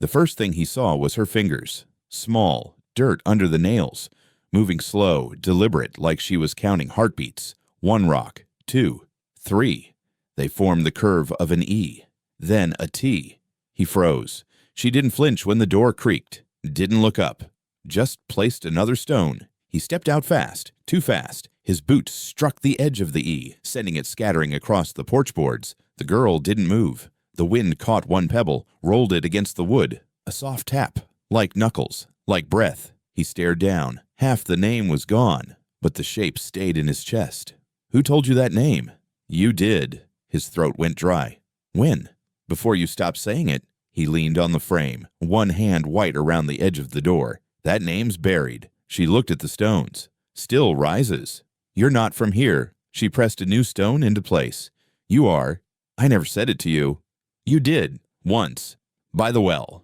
The first thing he saw was her fingers. Small, dirt under the nails. Moving slow, deliberate, like she was counting heartbeats. 1 rock, 2, 3. They formed the curve of an E. Then a T. He froze. She didn't flinch when the door creaked. Didn't look up. Just placed another stone. He stepped out fast, too fast. His boot struck the edge of the E, sending it scattering across the porch boards. The girl didn't move. The wind caught one pebble, rolled it against the wood. A soft tap, like knuckles, like breath. He stared down. Half the name was gone, but the shape stayed in his chest. Who told you that name? You did. His throat went dry. When? Before you stopped saying it. He leaned on the frame, one hand white around the edge of the door. That name's buried. She looked at the stones. Still rises. You're not from here. She pressed a new stone into place. You are. I never said it to you. You did, once. By the well.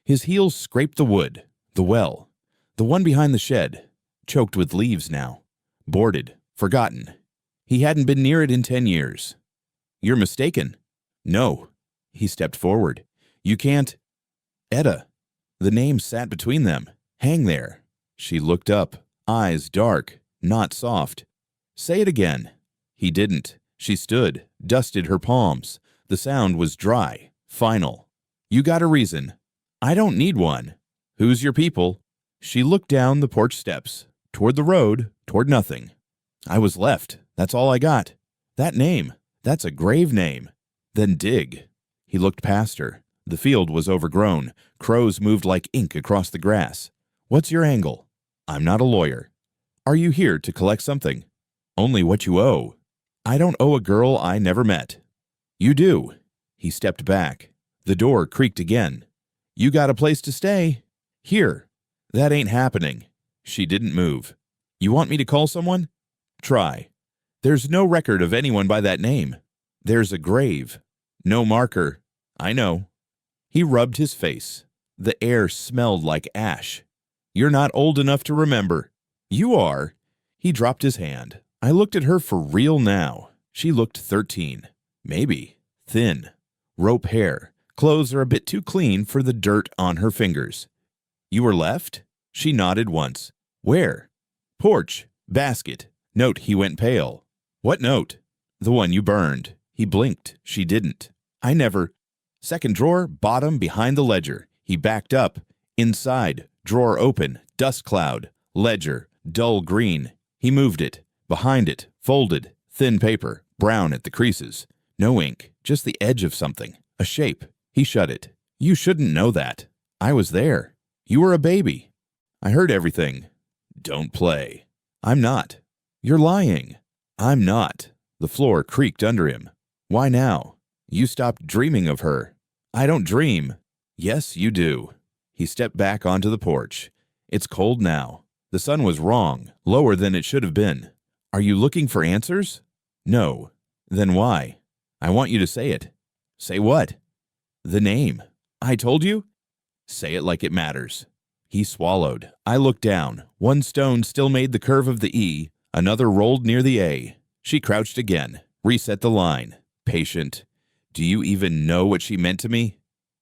His heels scraped the wood. The well. The one behind the shed. Choked with leaves now. Boarded. Forgotten. He hadn't been near it in 10 years. You're mistaken. No. He stepped forward. You can't. Etta. The name sat between them. Hang there. She looked up. Eyes dark. Not soft. Say it again. He didn't. She stood. Dusted her palms. The sound was dry. Final. You got a reason. I don't need one. Who's your people? She looked down the porch steps. Toward the road. Toward nothing. I was left. That's all I got. That name. That's a grave name. Then dig. He looked past her. The field was overgrown. Crows moved like ink across the grass. What's your angle? I'm not a lawyer. Are you here to collect something? Only what you owe. I don't owe a girl I never met. You do. He stepped back. The door creaked again. You got a place to stay? Here. That ain't happening. She didn't move. You want me to call someone? Try. There's no record of anyone by that name. There's a grave. No marker. I know. He rubbed his face. The air smelled like ash. You're not old enough to remember. You are. He dropped his hand. I looked at her for real now. She looked 13. Maybe. Thin. Rope hair. Clothes are a bit too clean for the dirt on her fingers. You were left? She nodded once. Where? Porch. Basket. Note. He went pale. What note? The one you burned. He blinked. She didn't. I never. Second drawer, bottom, behind the ledger. He backed up. Inside. Drawer open. Dust cloud. Ledger. Dull green. He moved it. Behind it. Folded. Thin paper. Brown at the creases. No ink. Just the edge of something. A shape. He shut it. You shouldn't know that. I was there. You were a baby. I heard everything. Don't play. I'm not. You're lying. I'm not. The floor creaked under him. Why now? You stopped dreaming of her. I don't dream. Yes, you do. He stepped back onto the porch. It's cold now. The sun was wrong, lower than it should have been. Are you looking for answers? No. Then why? I want you to say it. Say what? The name. I told you? Say it like it matters. He swallowed. I looked down. One stone still made the curve of the E. Another rolled near the A. She crouched again. Reset the line. Patient. Do you even know what she meant to me?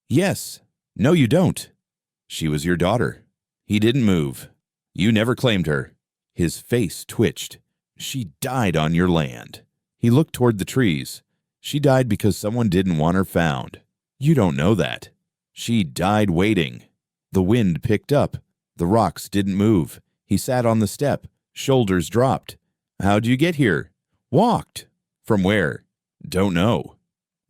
Yes. No, you don't. She was your daughter. He didn't move. You never claimed her. His face twitched. She died on your land. He looked toward the trees. She died because someone didn't want her found. You don't know that. She died waiting. The wind picked up. The rocks didn't move. He sat on the step. Shoulders dropped. How'd you get here? Walked. From where? Don't know.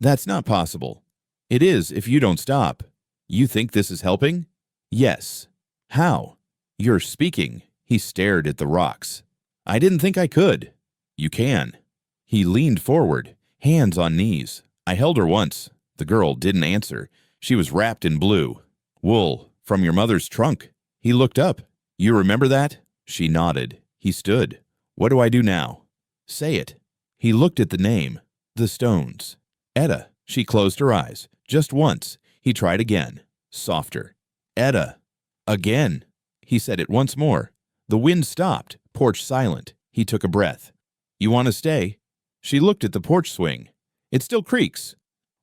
That's not possible. It is if you don't stop. You think this is helping? Yes. How? You're speaking. He stared at the rocks. I didn't think I could. You can. He leaned forward, hands on knees. I held her once. The girl didn't answer. She was wrapped in blue. Wool from your mother's trunk. He looked up. You remember that? She nodded. He stood. What do I do now? Say it. He looked at the name. The stones. Etta. She closed her eyes. Just once. He tried again. Softer. Etta. Again. He said it once more. The wind stopped. Porch silent. He took a breath. You want to stay? She looked at the porch swing. It still creaks.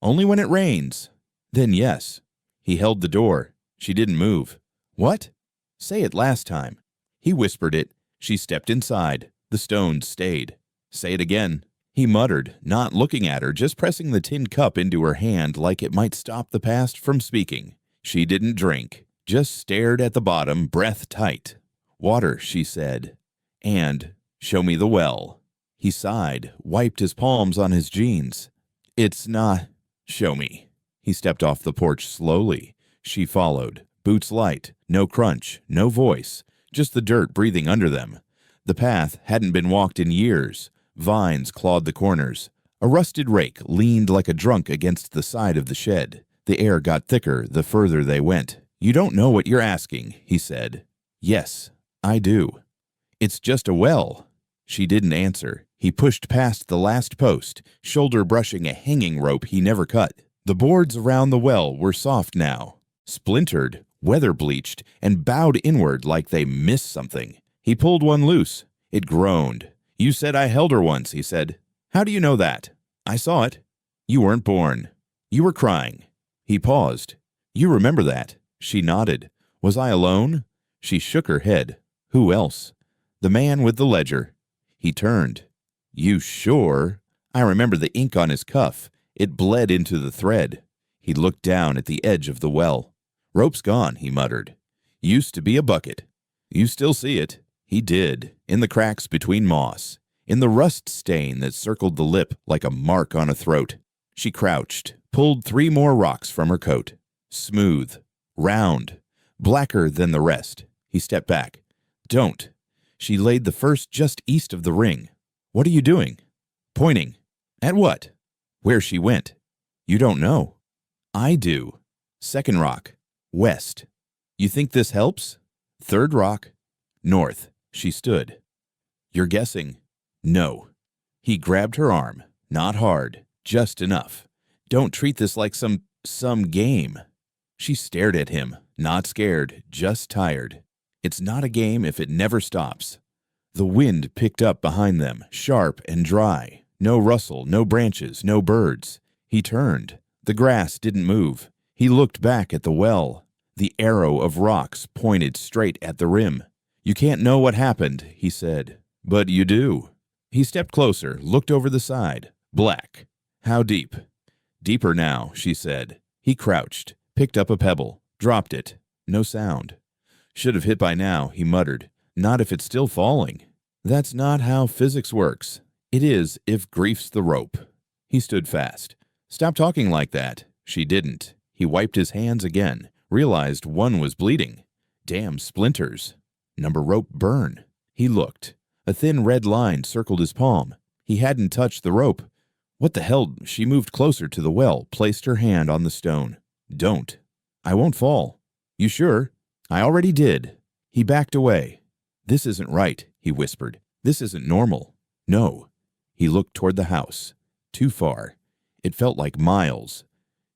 Only when it rains. Then yes. He held the door. She didn't move. What? Say it last time. He whispered it. She stepped inside. The stones stayed. Say it again. He muttered, not looking at her, just pressing the tin cup into her hand like it might stop the past from speaking. She didn't drink, just stared at the bottom, breath tight. Water, she said. And, show me the well. He sighed, wiped his palms on his jeans. It's not. Show me. He stepped off the porch slowly. She followed, boots light, no crunch, no voice, just the dirt breathing under them. The path hadn't been walked in years. Vines clawed the corners. A rusted rake leaned like a drunk against the side of the shed. The air got thicker the further they went. You don't know what you're asking, he said. Yes, I do. It's just a well. She didn't answer. He pushed past the last post, shoulder brushing a hanging rope he never cut. The boards around the well were soft now, splintered, weather-bleached, and bowed inward like they missed something. He pulled one loose. It groaned. You said I held her once, he said. How do you know that? I saw it. You weren't born. You were crying. He paused. You remember that? She nodded. Was I alone? She shook her head. Who else? The man with the ledger. He turned. You sure? I remember the ink on his cuff. It bled into the thread. He looked down at the edge of the well. Rope's gone, he muttered. Used to be a bucket. You still see it. He did, in the cracks between moss, in the rust stain that circled the lip like a mark on a throat. She crouched, pulled 3 more rocks from her coat. Smooth, round, blacker than the rest. He stepped back. Don't. She laid the first just east of the ring. What are you doing? Pointing. At what? Where she went. You don't know. I do. Second rock. West. You think this helps? Third rock. North. She stood. You're guessing. No. He grabbed her arm. Not hard. Just enough. Don't treat this like some game. She stared at him. Not scared. Just tired. It's not a game if it never stops. The wind picked up behind them, sharp and dry. No rustle, no branches, no birds. He turned. The grass didn't move. He looked back at the well. The arrow of rocks pointed straight at the rim. You can't know what happened, he said. But you do. He stepped closer, looked over the side. Black. How deep? Deeper now, she said. He crouched, picked up a pebble, dropped it. No sound. Should have hit by now, he muttered. Not if it's still falling. That's not how physics works. It is if grief's the rope. He stood fast. Stop talking like that. She didn't. He wiped his hands again, realized one was bleeding. Damn splinters. Number rope burn. He looked. A thin red line circled his palm. He hadn't touched the rope. What the hell? She moved closer to the well, placed her hand on the stone. Don't. I won't fall. You sure? I already did. He backed away. This isn't right, he whispered. This isn't normal. No. He looked toward the house. Too far. It felt like miles.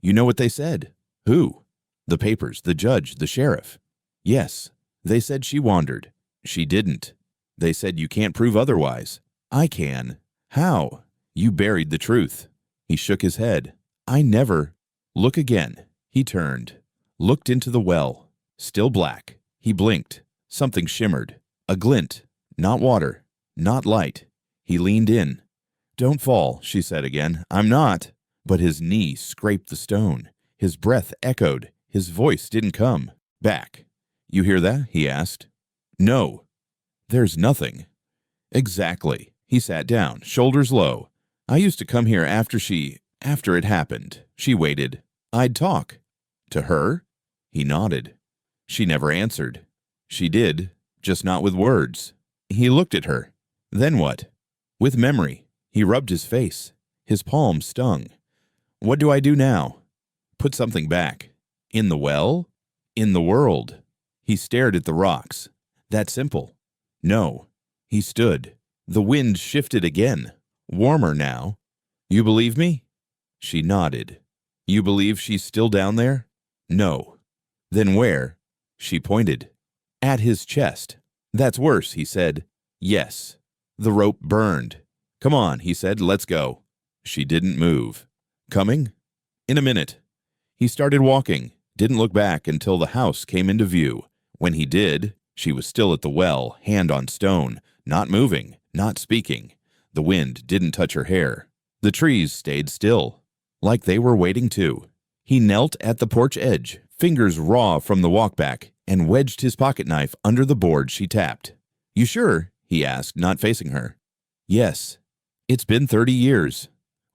You know what they said? Who? The papers, the judge, the sheriff. Yes. They said she wandered. She didn't. They said you can't prove otherwise. I can. How? You buried the truth. He shook his head. I never. Look again. He turned. Looked into the well. Still black. He blinked. Something shimmered. A glint. Not water. Not light. He leaned in. Don't fall, she said again. I'm not. But his knee scraped the stone. His breath echoed. His voice didn't come. Back. You hear that? He asked. No. There's nothing. Exactly. He sat down, shoulders low. I used to come here after it happened. She waited. I'd talk. To her? He nodded. She never answered. She did, just not with words. He looked at her. Then what? With memory. He rubbed his face. His palm stung. What do I do now? Put something back. In the well? In the world. He stared at the rocks. That simple. No. He stood. The wind shifted again. Warmer now. You believe me? She nodded. You believe she's still down there? No. Then where? She pointed. At his chest. That's worse, he said. Yes. The rope burned. Come on, he said, let's go. She didn't move. Coming? In a minute. He started walking. didn't look back until the house came into view. When he did, she was still at the well, hand on stone, not moving, not speaking. The wind didn't touch her hair. The trees stayed still, like they were waiting too. He knelt at the porch edge, fingers raw from the walkback, and wedged his pocket knife under the board she tapped. "You sure?" he asked, not facing her. "Yes. It's been 30 years.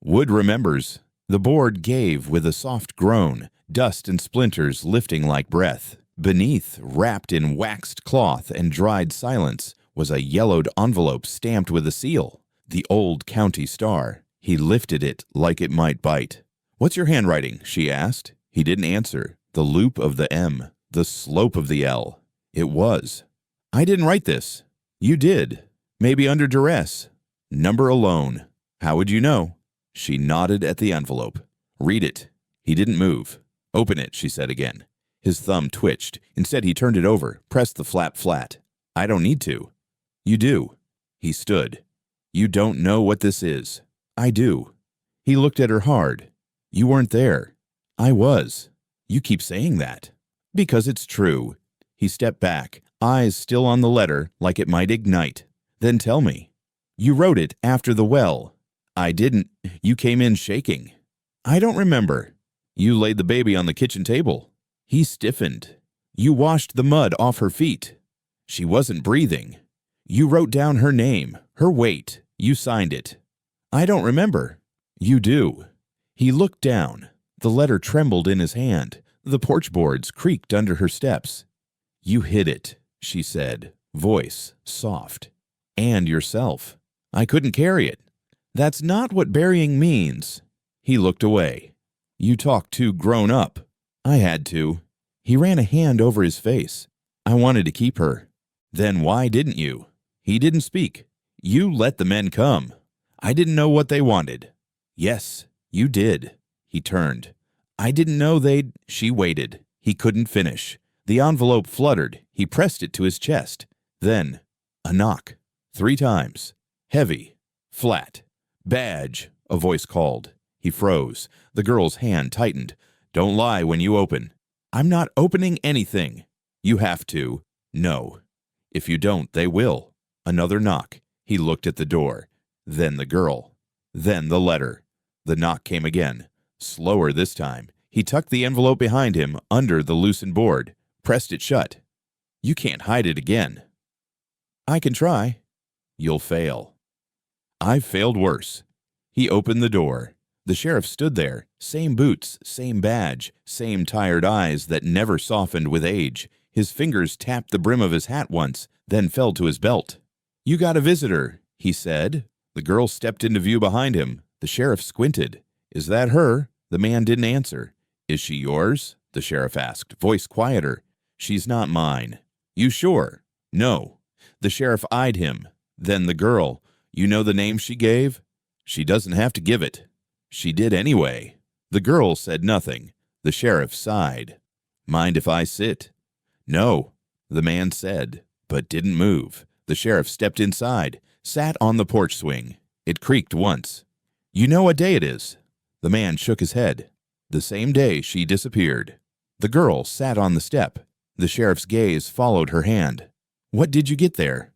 Wood remembers." The board gave with a soft groan, dust and splinters lifting like breath. Beneath, wrapped in waxed cloth and dried silence, was a yellowed envelope stamped with a seal, the old county star. He lifted it like it might bite. "What's your handwriting?" she asked. He didn't answer. The loop of the M, the slope of the L. It was. "I didn't write this." "You did. Maybe under duress." "Number alone." "How would you know?" She nodded at the envelope. "Read it." He didn't move. "Open it," she said again. His thumb twitched. Instead, he turned it over, pressed the flap flat. "I don't need to." "You do." He stood. "You don't know what this is." "I do." He looked at her hard. "You weren't there." "I was." "You keep saying that." "Because it's true." He stepped back, eyes still on the letter like it might ignite. "Then tell me." "You wrote it after the well." "I didn't. You came in shaking." "I don't remember." "You laid the baby on the kitchen table." He stiffened. "You washed the mud off her feet." "She wasn't breathing." "You wrote down her name, her weight. You signed it." "I don't remember." "You do." He looked down. The letter trembled in his hand. The porch boards creaked under her steps. "You hid it," she said, voice soft. "And yourself. I couldn't carry it." "That's not what burying means." He looked away. "You talk too grown up." "I had to." He ran a hand over his face. "I wanted to keep her." "Then why didn't you?" He didn't speak. "You let the men come." "I didn't know what they wanted." "Yes, you did." He turned. "I didn't know they'd—" She waited. He couldn't finish. The envelope fluttered. He pressed it to his chest. Then, a knock. 3 times. Heavy. Flat. "Badge," a voice called. He froze. The girl's hand tightened. "Don't lie when you open." "I'm not opening anything." "You have to." "No." "If you don't, they will." Another knock. He looked at the door. Then the girl. Then the letter. The knock came again. Slower this time. He tucked the envelope behind him under the loosened board, pressed it shut. "You can't hide it again." "I can try." "You'll fail." "I've failed worse." He opened the door. The sheriff stood there, same boots, same badge, same tired eyes that never softened with age. His fingers tapped the brim of his hat once, then fell to his belt. "You got a visitor," he said. The girl stepped into view behind him. The sheriff squinted. "Is that her?" The man didn't answer. "Is she yours?" the sheriff asked, voice quieter. "She's not mine." "You sure?" "No." The sheriff eyed him. Then the girl. "You know the name she gave?" "She doesn't have to give it." "She did anyway." The girl said nothing. The sheriff sighed. "Mind if I sit?" "No," the man said, but didn't move. The sheriff stepped inside, sat on the porch swing. It creaked once. "You know what day it is?" The man shook his head. "The same day she disappeared." The girl sat on the step. The sheriff's gaze followed her hand. "What did you get there?"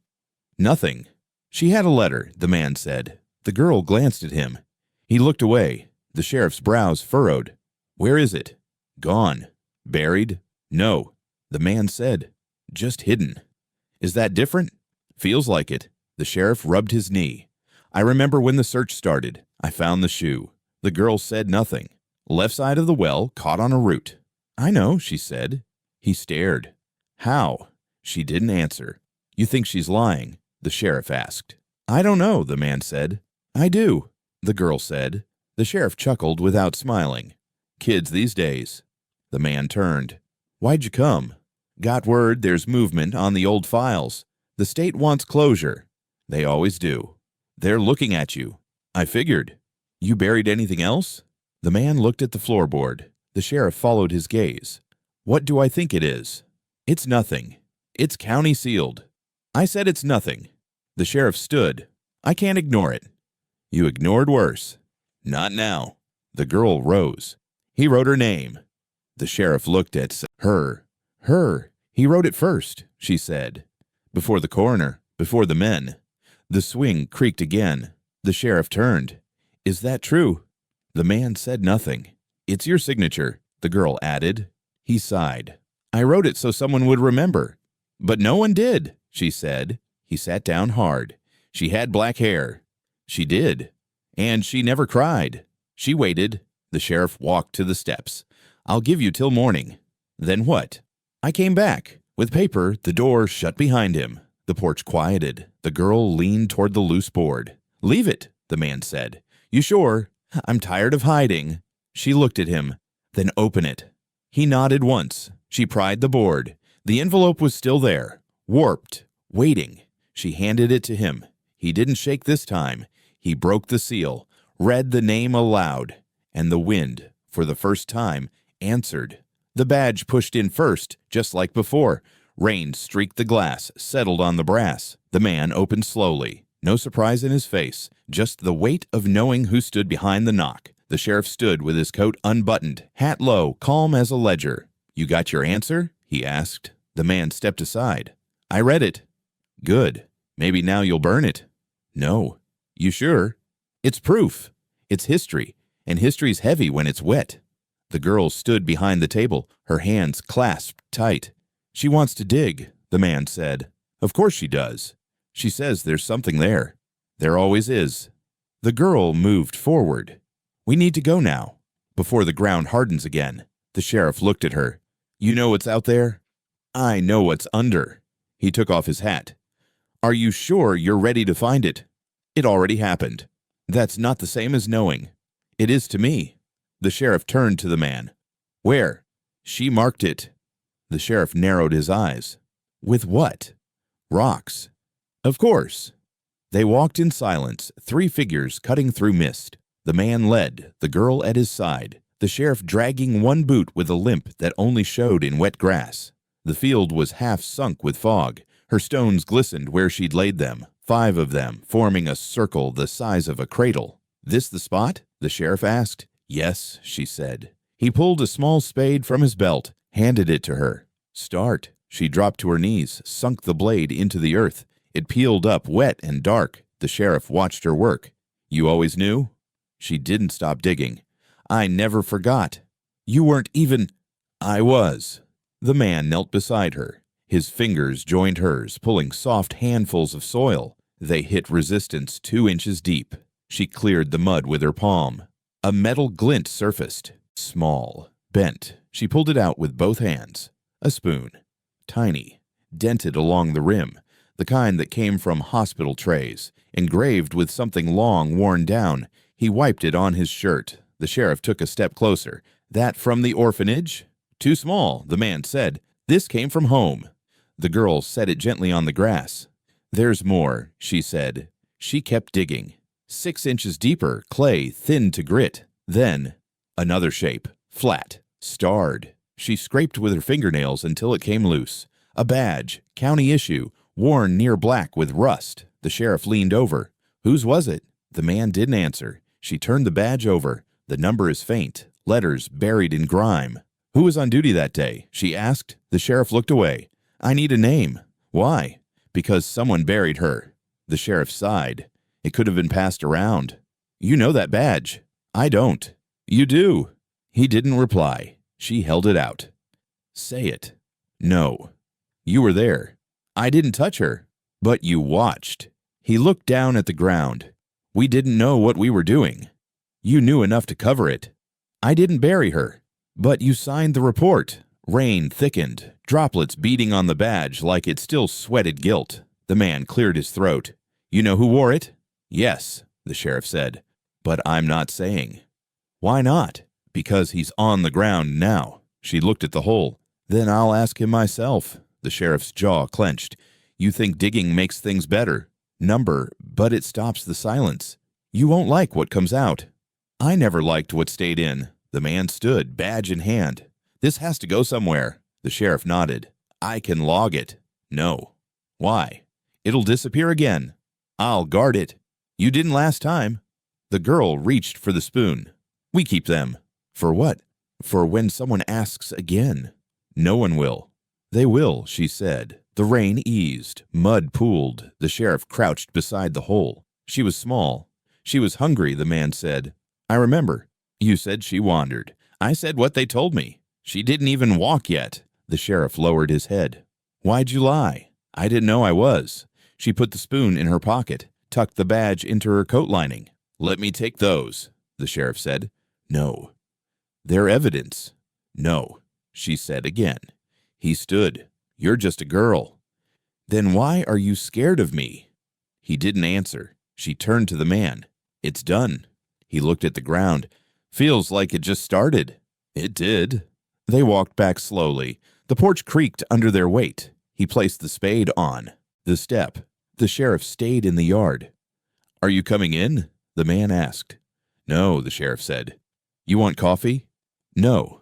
"Nothing." "She had a letter," the man said. The girl glanced at him. He looked away. The sheriff's brows furrowed. "Where is it?" "Gone." "Buried?" "No." The man said, "Just hidden." "Is that different?" "Feels like it." The sheriff rubbed his knee. "I remember when the search started. I found the shoe." The girl said nothing. "Left side of the well, caught on a root." "I know," she said. He stared. "How?" She didn't answer. "You think she's lying?" the sheriff asked. "I don't know," the man said. "I do," the girl said. The sheriff chuckled without smiling. "Kids these days." The man turned. "Why'd you come?" "Got word there's movement on the old files. The state wants closure." "They always do." "They're looking at you." "I figured." "You buried anything else?" The man looked at the floorboard. The sheriff followed his gaze. "What do I think it is?" "It's nothing. It's county sealed." "I said it's nothing." The sheriff stood. "I can't ignore it." "You ignored worse." "Not now." The girl rose. He wrote her name. The sheriff looked at her. Her. He wrote it first, she said. Before the coroner, before the men. The swing creaked again. The sheriff turned. Is that true? The man said nothing. It's your signature, the girl added. He sighed. I wrote it so someone would remember. But no one did, she said. He sat down hard. She had black hair. She did. And she never cried. She waited. The sheriff walked to the steps. I'll give you till morning. Then what? I came back. With paper, the door shut behind him. The porch quieted. The girl leaned toward the loose board. Leave it, the man said. You sure? I'm tired of hiding. She looked at him. Then open it. He nodded once. She pried the board. The envelope was still there, warped, waiting. She handed it to him. He didn't shake this time. He broke the seal, read the name aloud, and the wind, for the first time, answered. The badge pushed in first, just like before. Rain streaked the glass, settled on the brass. The man opened slowly. No surprise in his face, just the weight of knowing who stood behind the knock. The sheriff stood with his coat unbuttoned, hat low, calm as a ledger. You got your answer? He asked. The man stepped aside. I read it. Good. Maybe now you'll burn it. No. You sure? It's proof. It's history, and history's heavy when it's wet. The girl stood behind the table, her hands clasped tight. She wants to dig, the man said. Of course she does. She says there's something there. There always is. The girl moved forward. We need to go now, before the ground hardens again. The sheriff looked at her. You know what's out there? I know what's under. He took off his hat. Are you sure you're ready to find it? It already happened. That's not the same as knowing. It is to me. The sheriff turned to the man. Where? She marked it. The sheriff narrowed his eyes. With what? Rocks. Of course. They walked in silence, three figures cutting through mist. The man led, the girl at his side, the sheriff dragging one boot with a limp that only showed in wet grass. The field was half sunk with fog. Her stones glistened where she'd laid them, 5 of them, forming a circle the size of a cradle. This the spot? The sheriff asked. Yes, she said. He pulled a small spade from his belt, handed it to her. Start. She dropped to her knees, sunk the blade into the earth. It peeled up wet and dark. The sheriff watched her work. You always knew? She didn't stop digging. I never forgot. You weren't even... I was. The man knelt beside her. His fingers joined hers, pulling soft handfuls of soil. They hit resistance 2 inches deep. She cleared the mud with her palm. A metal glint surfaced. Small, bent. She pulled it out with both hands. A spoon. Tiny. Dented along the rim. The kind that came from hospital trays. Engraved with something long worn down. He wiped it on his shirt. The sheriff took a step closer. That from the orphanage? Too small, the man said. This came from home. The girl set it gently on the grass. There's more, she said. She kept digging. 6 inches deeper, clay thin to grit. Then, another shape, flat, starred. She scraped with her fingernails until it came loose. A badge, county issue, worn near black with rust. The sheriff leaned over. Whose was it? The man didn't answer. She turned the badge over. The number is faint, letters buried in grime. Who was on duty that day? She asked. The sheriff looked away. I need a name. Why? Because someone buried her. The sheriff sighed. It could have been passed around. You know that badge. I don't. You do. He didn't reply. She held it out. Say it. No. You were there. I didn't touch her. But you watched. He looked down at the ground. We didn't know what we were doing. You knew enough to cover it. I didn't bury her. But you signed the report. Rain thickened, droplets beating on the badge like it still sweated guilt. The man cleared his throat. You know who wore it? Yes, the sheriff said. But I'm not saying. Why not? Because he's on the ground now. She looked at the hole. Then I'll ask him myself. The sheriff's jaw clenched. You think digging makes things better. Number, but it stops the silence. You won't like what comes out. I never liked what stayed in. The man stood, badge in hand. This has to go somewhere. The sheriff nodded. I can log it. No. Why? It'll disappear again. I'll guard it. You didn't last time. The girl reached for the spoon. We keep them. For what? For when someone asks again. No one will. They will, she said. The rain eased. Mud pooled. The sheriff crouched beside the hole. She was small. She was hungry, the man said. I remember. You said she wandered. I said what they told me. She didn't even walk yet. The sheriff lowered his head. Why'd you lie? I didn't know I was. She put the spoon in her pocket, tucked the badge into her coat lining. Let me take those, the sheriff said. No. They're evidence. No, she said again. He stood. You're just a girl. Then why are you scared of me? He didn't answer. She turned to the man. It's done. He looked at the ground. Feels like it just started. It did. They walked back slowly. The porch creaked under their weight. He placed the spade on the step. The sheriff stayed in the yard. Are you coming in? The man asked. No, the sheriff said. You want coffee? No.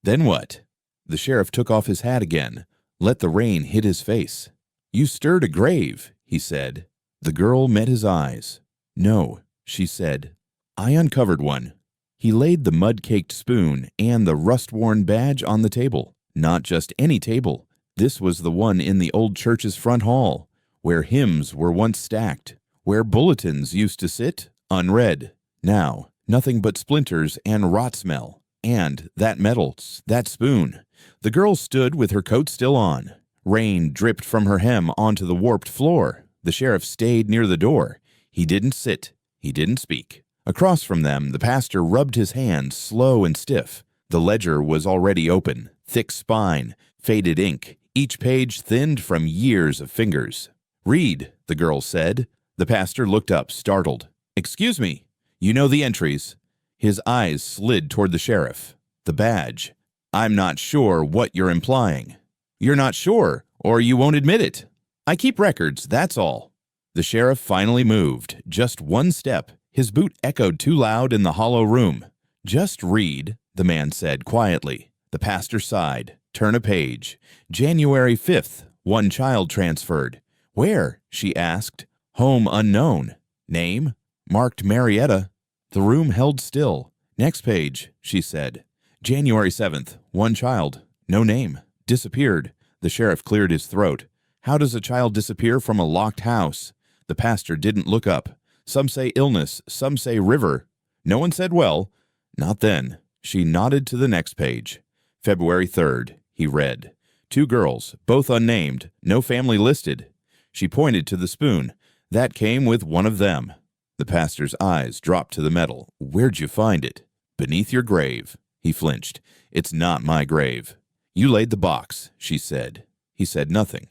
Then what? The sheriff took off his hat again, let the rain hit his face. You stirred a grave, he said. The girl met his eyes. No, she said. I uncovered one. He laid the mud-caked spoon and the rust-worn badge on the table. Not just any table. This was the one in the old church's front hall, where hymns were once stacked, where bulletins used to sit, unread. Now, nothing but splinters and rot smell. And that metal, that spoon. The girl stood with her coat still on. Rain dripped from her hem onto the warped floor. The sheriff stayed near the door. He didn't sit. He didn't speak. Across from them, the pastor rubbed his hands, slow and stiff. The ledger was already open, thick spine, faded ink, each page thinned from years of fingers. Read, the girl said. The pastor looked up, startled. Excuse me. You know the entries. His eyes slid toward the sheriff. The badge. I'm not sure what you're implying. You're not sure, or you won't admit it. I keep records, that's all. The sheriff finally moved, just one step. His boot echoed too loud in the hollow room. Just read, the man said quietly. The pastor sighed. Turn a page. January 5th, one child transferred. Where? She asked. Home unknown. Name? Marked Marietta. The room held still. Next page, she said. January 7th, one child. No name. Disappeared. The sheriff cleared his throat. How does a child disappear from a locked house? The pastor didn't look up. Some say illness, some say river. No one said well. Not then. She nodded to the next page. February 3rd, he read. 2 girls, both unnamed, no family listed. She pointed to the spoon. That came with one of them. The pastor's eyes dropped to the metal. Where'd you find it? Beneath your grave. He flinched. It's not my grave. You laid the box, she said. He said nothing.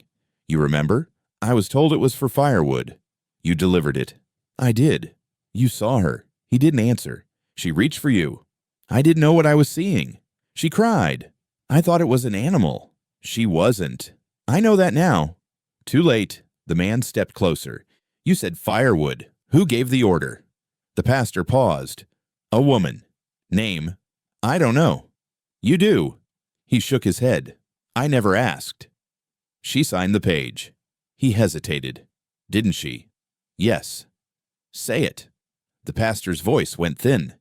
You remember? I was told it was for firewood. You delivered it. I did. You saw her. He didn't answer. She reached for you. I didn't know what I was seeing. She cried. I thought it was an animal. She wasn't. I know that now. Too late. The man stepped closer. You said firewood. Who gave the order? The pastor paused. A woman. Name? I don't know. You do. He shook his head. I never asked. She signed the page. He hesitated. Didn't she? Yes. Say it. The pastor's voice went thin.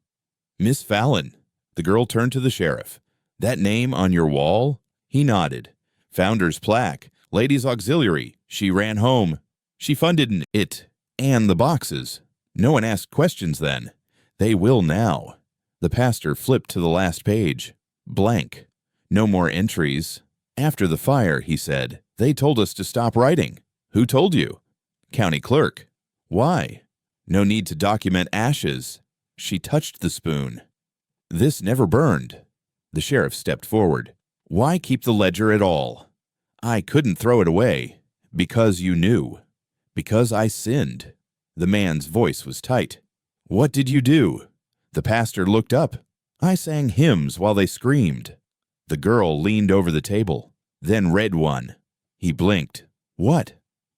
Miss Fallon. The girl turned to the sheriff. That name on your wall? He nodded. Founder's plaque. Ladies' auxiliary. She ran home. She funded it. And the boxes. No one asked questions then. They will now. The pastor flipped to the last page. Blank. No more entries. After the fire, he said, they told us to stop writing. Who told you? County clerk. Why? No need to document ashes. She touched the spoon. This never burned. The sheriff stepped forward. Why keep the ledger at all? I couldn't throw it away. Because you knew. Because I sinned. The man's voice was tight. What did you do? The pastor looked up. I sang hymns while they screamed. The girl leaned over the table, then read one. He blinked. What?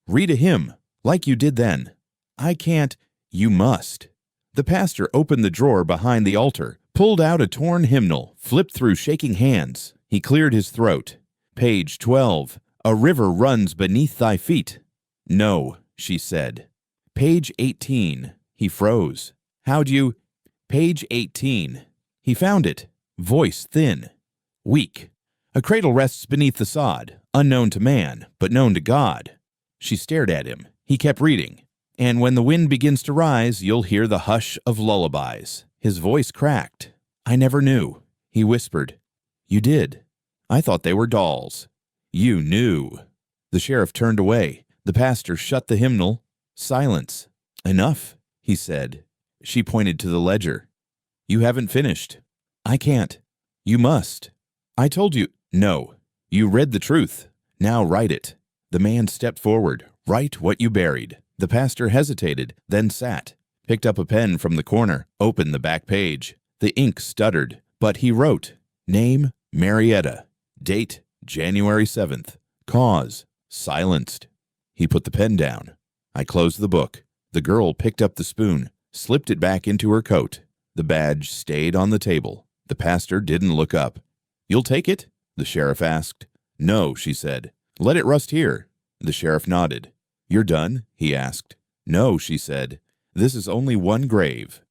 Read a hymn, like you did then. I can't. You must. The pastor opened the drawer behind the altar, pulled out a torn hymnal, flipped through shaking hands. He cleared his throat. Page 12. A river runs beneath thy feet. No, she said. Page 18. He froze. How'd you? Page 18. He found it. Voice thin, weak. A cradle rests beneath the sod, unknown to man, but known to God. She stared at him. He kept reading. And when the wind begins to rise, you'll hear the hush of lullabies. His voice cracked. I never knew. He whispered. You did. I thought they were dolls. You knew. The sheriff turned away. The pastor shut the hymnal. Silence. Enough, he said. She pointed to the ledger. You haven't finished. I can't. You must. I told you. No. You read the truth. Now write it. The man stepped forward. Write what you buried. The pastor hesitated, then sat, picked up a pen from the corner, opened the back page. The ink stuttered, but he wrote, Name, Marietta. Date, January 7th. Cause, silenced. He put the pen down. I closed the book. The girl picked up the spoon, slipped it back into her coat. The badge stayed on the table. The pastor didn't look up. You'll take it? The sheriff asked. No, she said. Let it rust here. The sheriff nodded. You're done? He asked. No, she said. This is only one grave.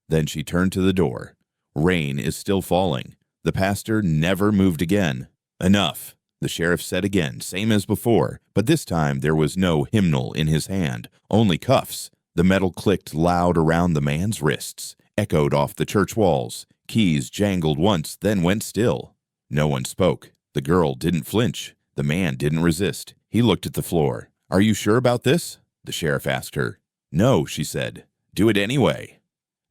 Then she turned to the door. Rain is still falling. The pastor never moved again. Enough, the sheriff said again, same as before, but this time there was no hymnal in his hand, only cuffs. The metal clicked loud around the man's wrists, echoed off the church walls. Keys jangled once, then went still. No one spoke. The girl didn't flinch. The man didn't resist. He looked at the floor. Are you sure about this? The sheriff asked her. No, she said. Do it anyway.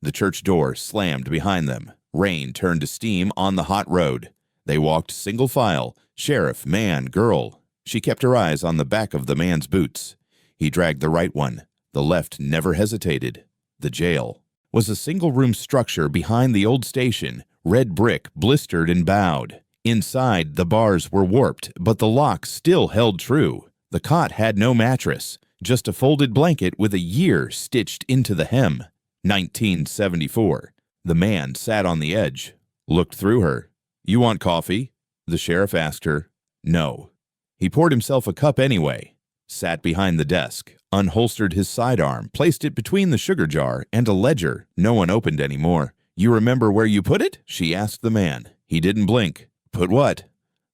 The church door slammed behind them. Rain turned to steam on the hot road. They walked single file, sheriff, man, girl. She kept her eyes on the back of the man's boots. He dragged the right one. The left never hesitated. The jail was a single-room structure behind the old station, red brick, blistered and bowed. Inside, the bars were warped, but the lock still held true. The cot had no mattress, just a folded blanket with a year stitched into the hem. 1974. The man sat on the edge, looked through her. You want coffee? The sheriff asked her. No. He poured himself a cup anyway, sat behind the desk, unholstered his sidearm, placed it between the sugar jar and a ledger no one opened anymore. You remember where you put it? She asked the man. He didn't blink. Put what?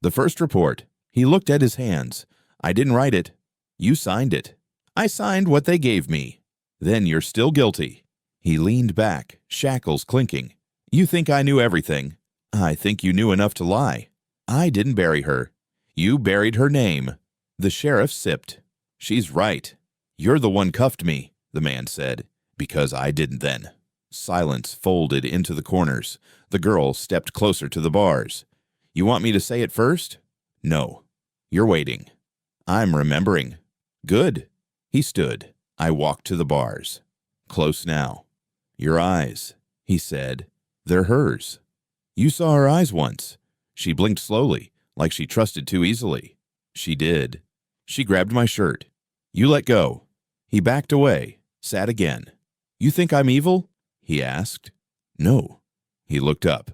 The first report. He looked at his hands. I didn't write it. You signed it. I signed what they gave me. Then you're still guilty. He leaned back, shackles clinking. You think I knew everything. I think you knew enough to lie. I didn't bury her. You buried her name. The sheriff sipped. She's right. You're the one cuffed me, the man said. Because I didn't then. Silence folded into the corners. The girl stepped closer to the bars. You want me to say it first? No. You're waiting. I'm remembering. Good. He stood. I walked to the bars. Close now. Your eyes, he said. They're hers. You saw her eyes once. She blinked slowly, like she trusted too easily. She did. She grabbed my shirt. You let go. He backed away, sat again. You think I'm evil? He asked. No. He looked up.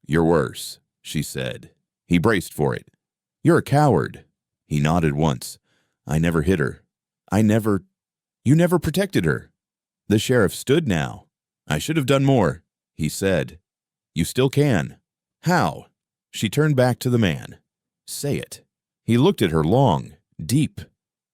You're worse, she said. He braced for it. You're a coward. He nodded once. I never hit her. You never protected her. The sheriff stood now. I should have done more, he said. You still can. How? She turned back to the man. Say it. He looked at her long, deep.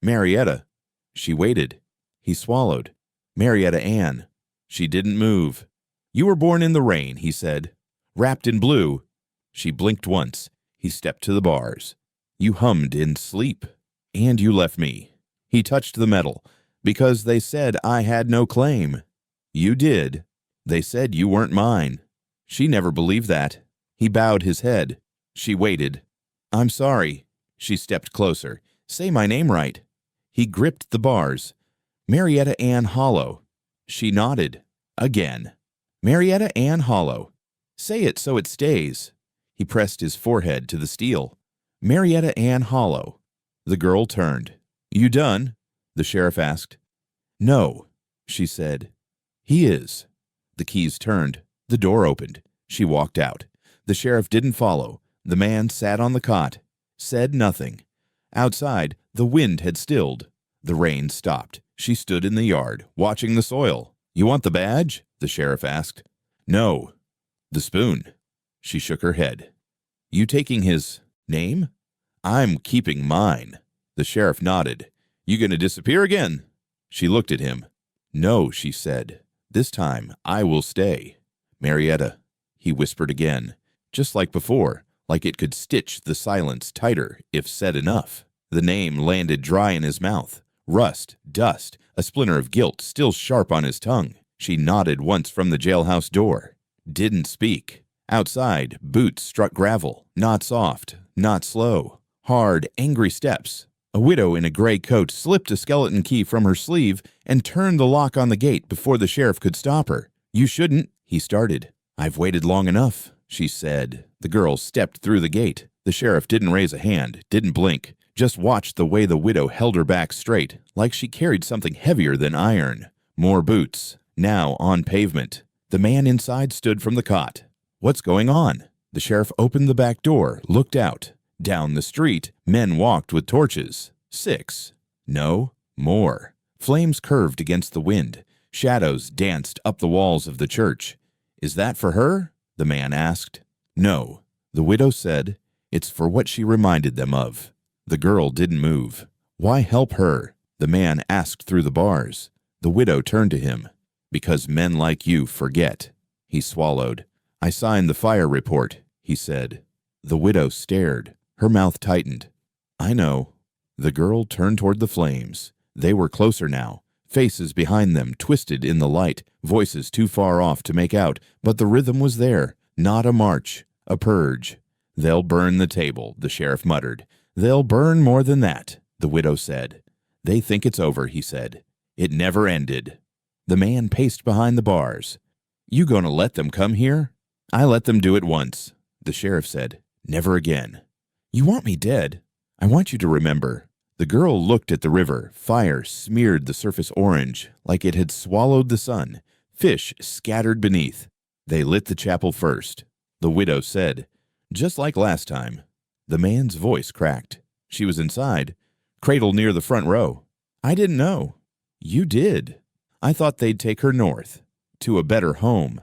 Marietta. She waited. He swallowed. Marietta Ann. She didn't move. You were born in the rain, he said. Wrapped in blue. She blinked once. He stepped to the bars. You hummed in sleep. And you left me. He touched the metal. Because they said I had no claim. You did. They said you weren't mine. She never believed that. He bowed his head. She waited. I'm sorry. She stepped closer. Say my name right. He gripped the bars. Marietta Ann Hollow. She nodded. Again. Marietta Ann Hollow. Say it so it stays. He pressed his forehead to the steel. Marietta Ann Hollow. The girl turned. You done? The sheriff asked. No, she said. He is. The keys turned. The door opened. She walked out. The sheriff didn't follow. The man sat on the cot, said nothing. Outside, the wind had stilled. The rain stopped. She stood in the yard, watching the soil. You want the badge? The sheriff asked. No. The spoon. She shook her head. You taking his name? I'm keeping mine. The sheriff nodded. You gonna disappear again? She looked at him. No, she said. This time I will stay. Marietta, he whispered again, just like before, like it could stitch the silence tighter if said enough. The name landed dry in his mouth. Rust, dust, a splinter of guilt still sharp on his tongue. She nodded once from the jailhouse door. Didn't speak. Outside, boots struck gravel, not soft, not slow. Hard, angry steps. A widow in a gray coat slipped a skeleton key from her sleeve and turned the lock on the gate before the sheriff could stop her. You shouldn't, he started. I've waited long enough, she said. The girl stepped through the gate. The sheriff didn't raise a hand, didn't blink, just watched the way the widow held her back straight, like she carried something heavier than iron. More boots, now on pavement. The man inside stood from the cot. What's going on? The sheriff opened the back door, looked out. Down the street, men walked with torches. 6. No, more. Flames curved against the wind. Shadows danced up the walls of the church. Is that for her? The man asked. No. The widow said, it's for what she reminded them of. The girl didn't move. Why help her? The man asked through the bars. The widow turned to him. Because men like you forget. He swallowed. I signed the fire report, he said. The widow stared. Her mouth tightened. I know. The girl turned toward the flames. They were closer now. Faces behind them twisted in the light, voices too far off to make out, but the rhythm was there. Not a march, a purge. They'll burn the table, the sheriff muttered. They'll burn more than that, the widow said. They think it's over, he said. It never ended. The man paced behind the bars. You gonna let them come here? I let them do it once, the sheriff said. Never again. You want me dead? I want you to remember. The girl looked at the river. Fire smeared the surface orange, like it had swallowed the sun. Fish scattered beneath. They lit the chapel first. The widow said, just like last time. The man's voice cracked. She was inside, cradle near the front row. I didn't know. You did. I thought they'd take her north, to a better home.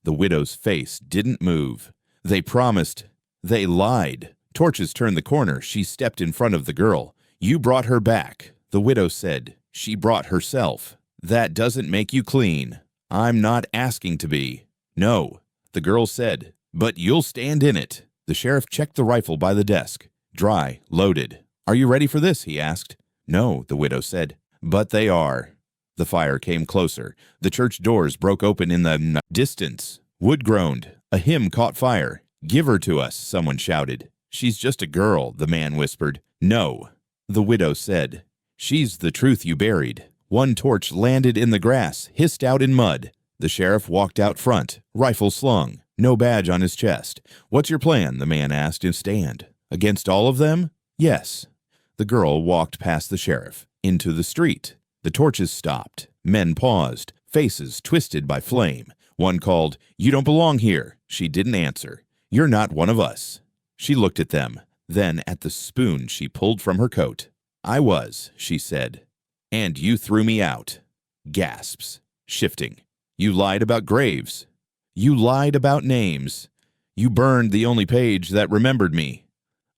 The widow's face didn't move. They promised. They lied. Torches turned the corner. She stepped in front of the girl. You brought her back. The widow said. She brought herself. That doesn't make you clean. I'm not asking to be. No. The girl said. But you'll stand in it. The sheriff checked the rifle by the desk. Dry, loaded. Are you ready for this? He asked. No, the widow said. But they are. The fire came closer. The church doors broke open in the distance. Wood groaned. A hymn caught fire. Give her to us, someone shouted. She's just a girl, the man whispered. No, the widow said. She's the truth you buried. One torch landed in the grass, hissed out in mud. The sheriff walked out front, rifle slung, no badge on his chest. What's your plan? The man asked in stand. Against all of them? Yes. The girl walked past the sheriff, into the street. The torches stopped. Men paused, faces twisted by flame. One called, You don't belong here. She didn't answer. You're not one of us. She looked at them, then at the spoon she pulled from her coat. I was, she said. And you threw me out. Gasps, shifting. You lied about graves. You lied about names. You burned the only page that remembered me.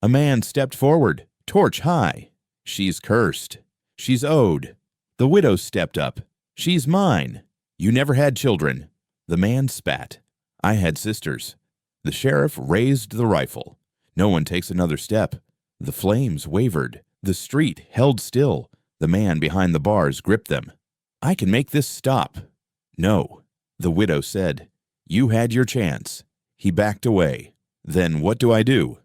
A man stepped forward, torch high. She's cursed. She's owed. The widow stepped up. She's mine. You never had children. The man spat. I had sisters. The sheriff raised the rifle. No one takes another step. The flames wavered. The street held still. The man behind the bars gripped them. I can make this stop. No, the widow said. You had your chance. He backed away. Then what do I do?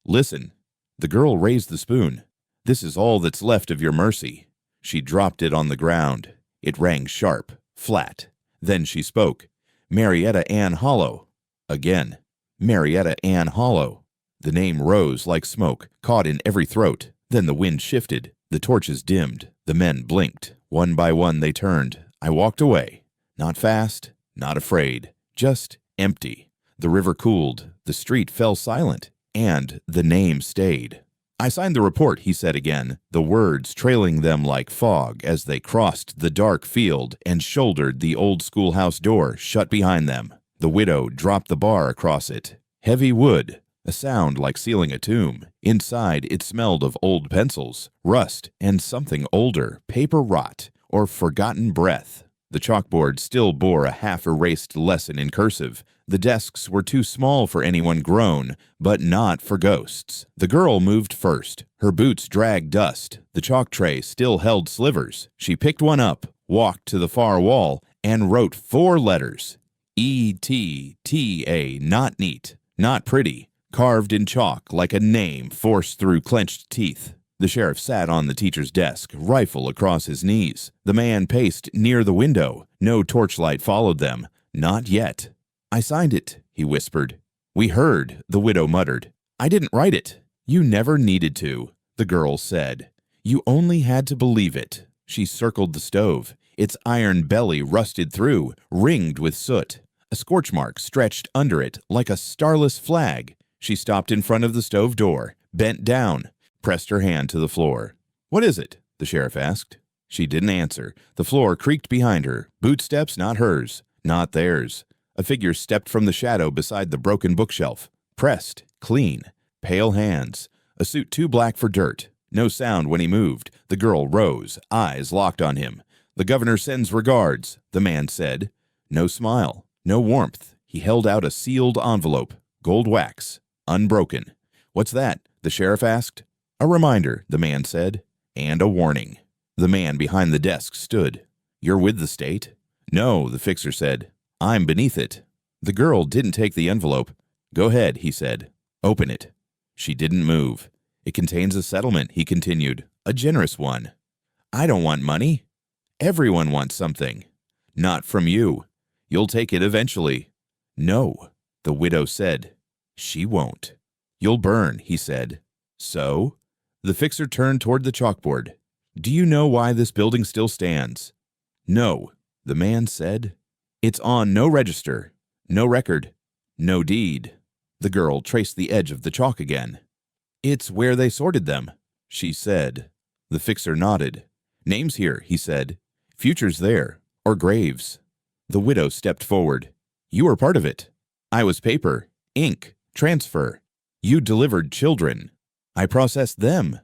Listen. The girl raised the spoon. This is all that's left of your mercy. She dropped it on the ground. It rang sharp, flat. Then she spoke. Marietta Ann Hollow. Again. Marietta Ann Hollow. The name rose like smoke, caught in every throat. Then the wind shifted. The torches dimmed. The men blinked. One by one they turned. I walked away. Not fast, not afraid. Just empty. The river cooled. The street fell silent. And the name stayed. I signed the report, he said again, the words trailing them like fog as they crossed the dark field and shouldered the old schoolhouse door shut behind them. The widow dropped the bar across it. Heavy wood, a sound like sealing a tomb. Inside, it smelled of old pencils, rust, and something older, paper rot, or forgotten breath. The chalkboard still bore a half-erased lesson in cursive. The desks were too small for anyone grown, but not for ghosts. The girl moved first. Her boots dragged dust. The chalk tray still held slivers. She picked one up, walked to the far wall, and wrote 4 letters. E-T-T-A, not neat, not pretty, carved in chalk like a name forced through clenched teeth. The sheriff sat on the teacher's desk, rifle across his knees. The man paced near the window. No torchlight followed them. Not yet. "I signed it," he whispered. "We heard," the widow muttered. "I didn't write it." "You never needed to," the girl said. "You only had to believe it." She circled the stove. Its iron belly rusted through, ringed with soot. A scorch mark stretched under it like a starless flag. She stopped in front of the stove door, bent down, pressed her hand to the floor. "What is it?" the sheriff asked. She didn't answer. The floor creaked behind her. Bootsteps, not hers, not theirs. A figure stepped from the shadow beside the broken bookshelf. Pressed, clean, pale hands. A suit too black for dirt. No sound when he moved. The girl rose, eyes locked on him. "The governor sends regards," the man said. No smile, no warmth. He held out a sealed envelope, gold wax, unbroken. "What's that?" the sheriff asked. "A reminder," the man said, "and a warning." The man behind the desk stood. "You're with the state?" "No," the fixer said. "I'm beneath it." The girl didn't take the envelope. "Go ahead," he said. "Open it." She didn't move. "It contains a settlement," he continued. "A generous one." "I don't want money." "Everyone wants something." "Not from you. You'll take it eventually." "No," the widow said. "She won't." "You'll burn," he said. "So?" The fixer turned toward the chalkboard. "Do you know why this building still stands?" "No," the man said. "It's on no register, no record, no deed." The girl traced the edge of the chalk again. "It's where they sorted them," she said. The fixer nodded. "Names here," he said. "Futures there, or graves." The widow stepped forward. "You were part of it. I was paper, ink, transfer. You delivered children. I processed them."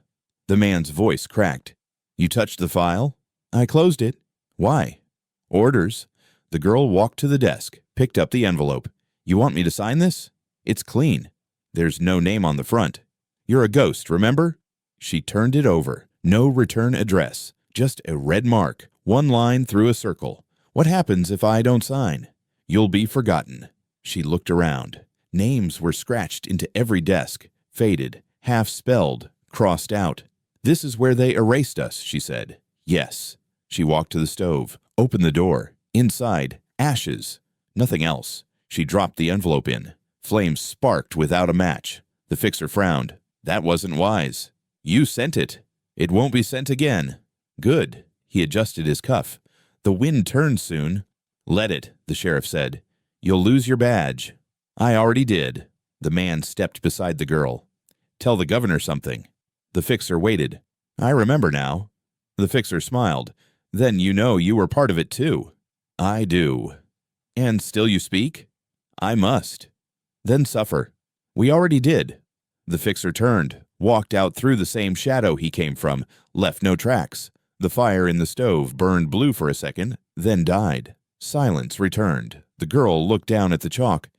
The man's voice cracked. "You touched the file?" "I closed it." "Why?" "Orders." The girl walked to the desk, picked up the envelope. "You want me to sign this?" "It's clean. There's no name on the front. You're a ghost, remember?" She turned it over. No return address. Just a red mark, one line through a circle. "What happens if I don't sign?" "You'll be forgotten." She looked around. Names were scratched into every desk, faded, half-spelled, crossed out. "This is where they erased us," she said. "Yes." She walked to the stove, opened the door. Inside, ashes. Nothing else. She dropped the envelope in. Flames sparked without a match. The fixer frowned. "That wasn't wise. You sent it. It won't be sent again." "Good." He adjusted his cuff. "The wind turns soon." "Let it," the sheriff said. "You'll lose your badge." "I already did." The man stepped beside the girl. "Tell the governor something." The fixer waited. "I remember now." The fixer smiled. "Then you know you were part of it too." "I do." "And still you speak?" "I must." "Then suffer." "We already did." The fixer turned, walked out through the same shadow he came from, left no tracks. The fire in the stove burned blue for a second, then died. Silence returned. The girl looked down at the chalk.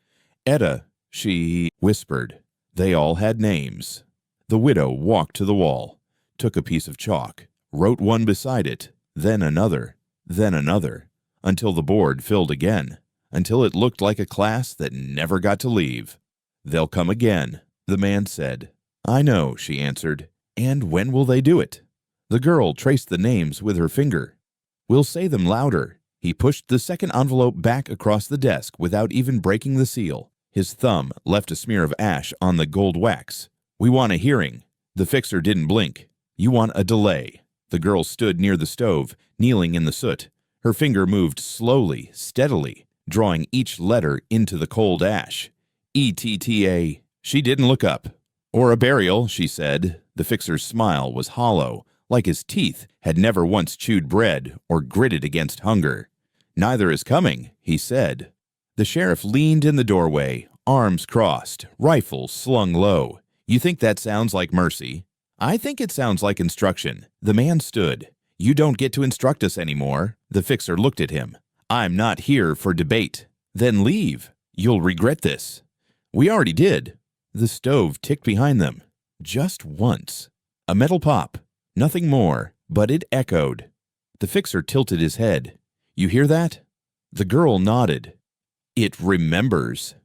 "Etta," she whispered. They all had names. The widow walked to the wall, took a piece of chalk, wrote one beside it, then another, until the board filled again, until it looked like a class that never got to leave. "They'll come again," the man said. "I know," she answered. "And when will they do it?" The girl traced the names with her finger. "We'll say them louder." He pushed the second envelope back across the desk without even breaking the seal. His thumb left a smear of ash on the gold wax. "We want a hearing." The fixer didn't blink. "You want a delay." The girl stood near the stove, kneeling in the soot. Her finger moved slowly, steadily, drawing each letter into the cold ash. E-T-T-A. She didn't look up. "Or a burial," she said. The fixer's smile was hollow, like his teeth had never once chewed bread or gritted against hunger. "Neither is coming," he said. The sheriff leaned in the doorway, arms crossed, rifle slung low. You think that sounds like mercy? I think it sounds like instruction. The man stood. You don't get to instruct us anymore. The fixer looked at him. I'm not here for debate. Then leave. You'll regret this. We already did. The stove ticked behind them. Just once. A metal pop. Nothing more, but it echoed. The fixer tilted his head. You hear that? The girl nodded. It remembers.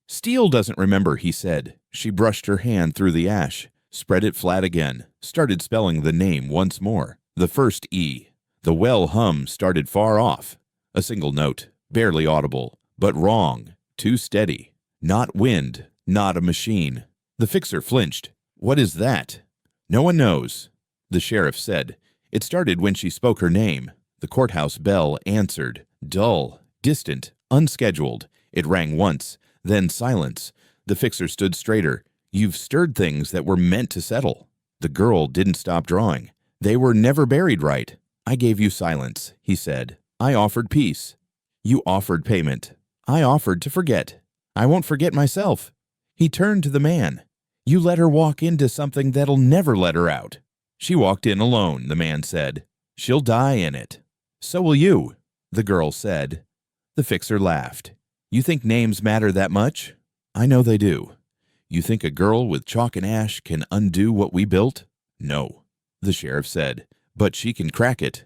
Steel doesn't remember, he said. She brushed her hand through the ash, spread it flat again, started spelling the name once more. The first E. The well hum started far off. A single note, barely audible, but wrong, too steady. Not wind, not a machine. The fixer flinched. What is that? No one knows, the sheriff said. It started when she spoke her name. The courthouse bell answered, dull, distant, unscheduled. It rang once, then silence. The fixer stood straighter. You've stirred things that were meant to settle. The girl didn't stop drawing. They were never buried right. I gave you silence, he said. I offered peace. You offered payment. I offered to forget. I won't forget myself. He turned to the man. You let her walk into something that'll never let her out. She walked in alone, the man said. She'll die in it. So will you, the girl said. The fixer laughed. You think names matter that much? I know they do. You think a girl with chalk and ash can undo what we built? No, the sheriff said, but she can crack it.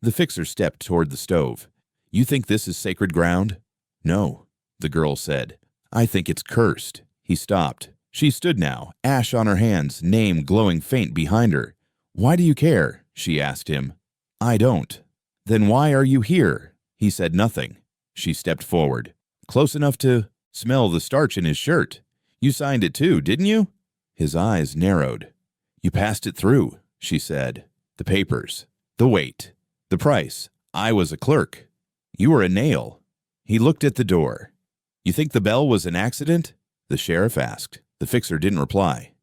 The fixer stepped toward the stove. You think this is sacred ground? No, the girl said. I think it's cursed. He stopped. She stood now, ash on her hands, name glowing faint behind her. Why do you care? She asked him. I don't. Then why are you here? He said nothing. She stepped forward, close enough to smell the starch in his shirt. You signed it too, didn't you? His eyes narrowed. You passed it through, she said. The papers, the weight, the price. I was a clerk. You were a nail. He looked at the door. You think the bell was an accident? The sheriff asked. The fixer didn't reply.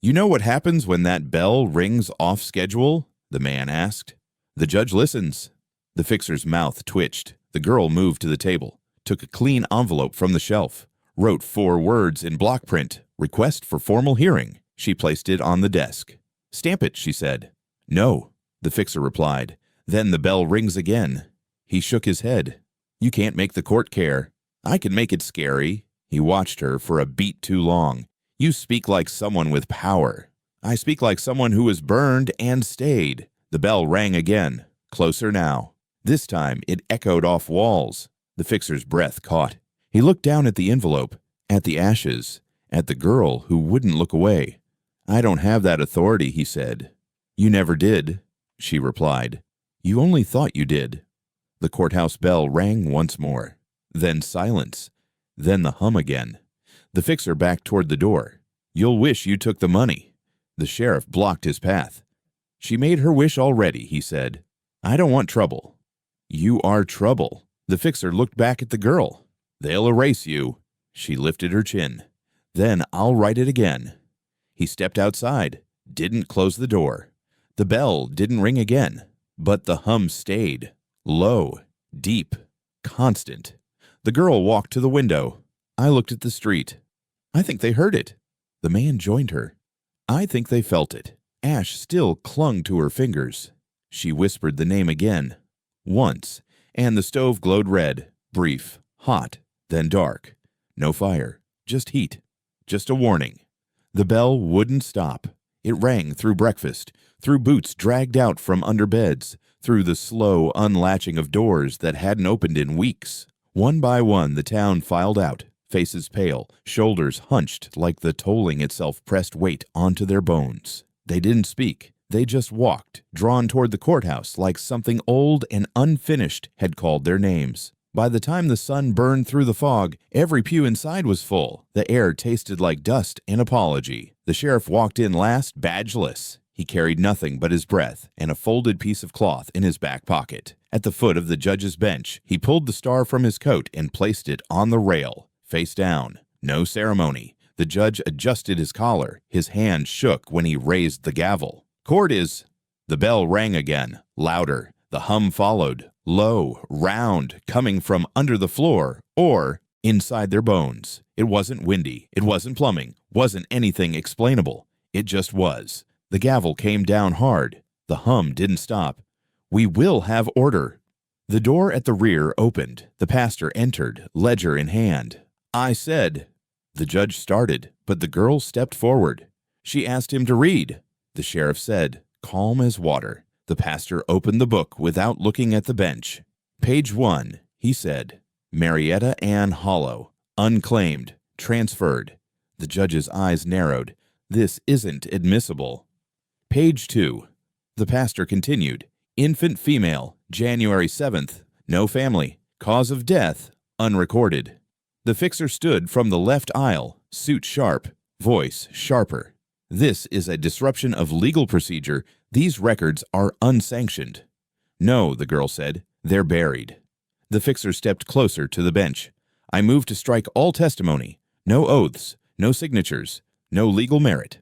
You know what happens when that bell rings off schedule? The man asked. The judge listens. The fixer's mouth twitched. The girl moved to the table, took a clean envelope from the shelf, wrote 4 words in block print, request for formal hearing. She placed it on the desk. Stamp it, she said. No, the fixer replied. Then the bell rings again. He shook his head. You can't make the court care. I can make it scary. He watched her for a beat too long. You speak like someone with power. I speak like someone who was burned and stayed. The bell rang again, closer now. This time it echoed off walls. The fixer's breath caught. He looked down at the envelope, at the ashes, at the girl who wouldn't look away. I don't have that authority, he said. You never did, she replied. You only thought you did. The courthouse bell rang once more. Then silence. Then the hum again. The fixer backed toward the door. You'll wish you took the money. The sheriff blocked his path. She made her wish already, he said. I don't want trouble. You are trouble. The fixer looked back at the girl. They'll erase you. She lifted her chin. Then I'll write it again. He stepped outside, didn't close the door. The bell didn't ring again, but the hum stayed. Low, deep, constant. The girl walked to the window. I looked at the street. I think they heard it. The man joined her. I think they felt it. Ash still clung to her fingers. She whispered the name again. Once, and the stove glowed red, brief, hot, then dark. No fire, just heat, just a warning. The bell wouldn't stop. It rang through breakfast, through boots dragged out from under beds, through the slow unlatching of doors that hadn't opened in weeks. One by one the town filed out, faces pale, shoulders hunched like the tolling itself pressed weight onto their bones. They didn't speak. They just walked, drawn toward the courthouse like something old and unfinished had called their names. By the time the sun burned through the fog, every pew inside was full. The air tasted like dust and apology. The sheriff walked in last, badgeless. He carried nothing but his breath and a folded piece of cloth in his back pocket. At the foot of the judge's bench, he pulled the star from his coat and placed it on the rail, face down. No ceremony. The judge adjusted his collar. His hand shook when he raised the gavel. Court is... The bell rang again, louder. The hum followed, low, round, coming from under the floor, or inside their bones. It wasn't windy. It wasn't plumbing. Wasn't anything explainable. It just was. The gavel came down hard. The hum didn't stop. We will have order. The door at the rear opened. The pastor entered, ledger in hand. I said. The judge started, but the girl stepped forward. She asked him to read. The sheriff said, calm as water. The pastor opened the book without looking at the bench. Page 1, he said. Marietta Ann Hollow, unclaimed, transferred. The judge's eyes narrowed. This isn't admissible. Page 2. The pastor continued. Infant female, January 7th. No family. Cause of death, unrecorded. The fixer stood from the left aisle, suit sharp, voice sharper. This is a disruption of legal procedure. These records are unsanctioned. No, the girl said. They're buried. The fixer stepped closer to the bench. I move to strike all testimony. No oaths, no signatures, no legal merit.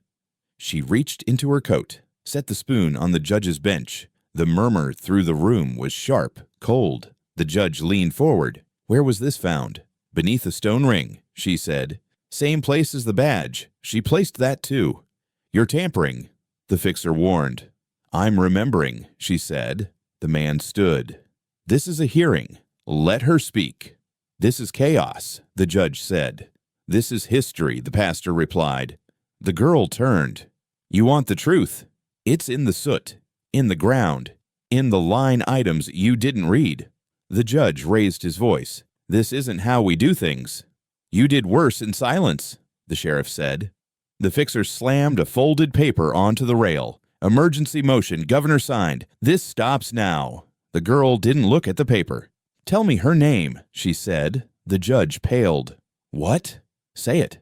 She reached into her coat, set the spoon on the judge's bench. The murmur through the room was sharp, cold. The judge leaned forward. Where was this found? Beneath a stone ring, she said. Same place as the badge. She placed that too. You're tampering, the fixer warned. I'm remembering, she said. The man stood. This is a hearing. Let her speak. This is chaos, the judge said. This is history, the pastor replied. The girl turned. You want the truth? It's in the soot, in the ground, in the line items you didn't read. The judge raised his voice. This isn't how we do things. You did worse in silence, the sheriff said. The fixer slammed a folded paper onto the rail. Emergency motion, governor signed. This stops now. The girl didn't look at the paper. Tell me her name, she said. The judge paled. What? Say it.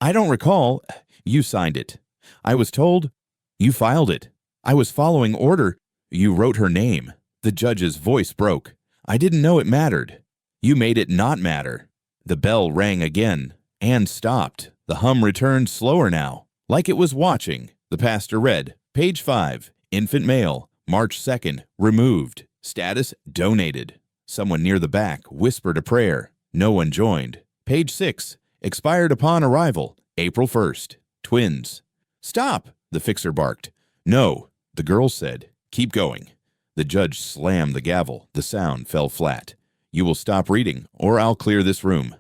I don't recall. You signed it. I was told. You filed it. I was following order. You wrote her name. The judge's voice broke. I didn't know it mattered. You made it not matter. The bell rang again and stopped. The hum returned slower now, like it was watching. The pastor read, Page 5, infant male, March 2nd, removed. Status donated. Someone near the back whispered a prayer. No one joined. Page 6, expired upon arrival, April 1st. Twins. Stop, the fixer barked. No, the girl said. Keep going. The judge slammed the gavel. The sound fell flat. You will stop reading, or I'll clear this room.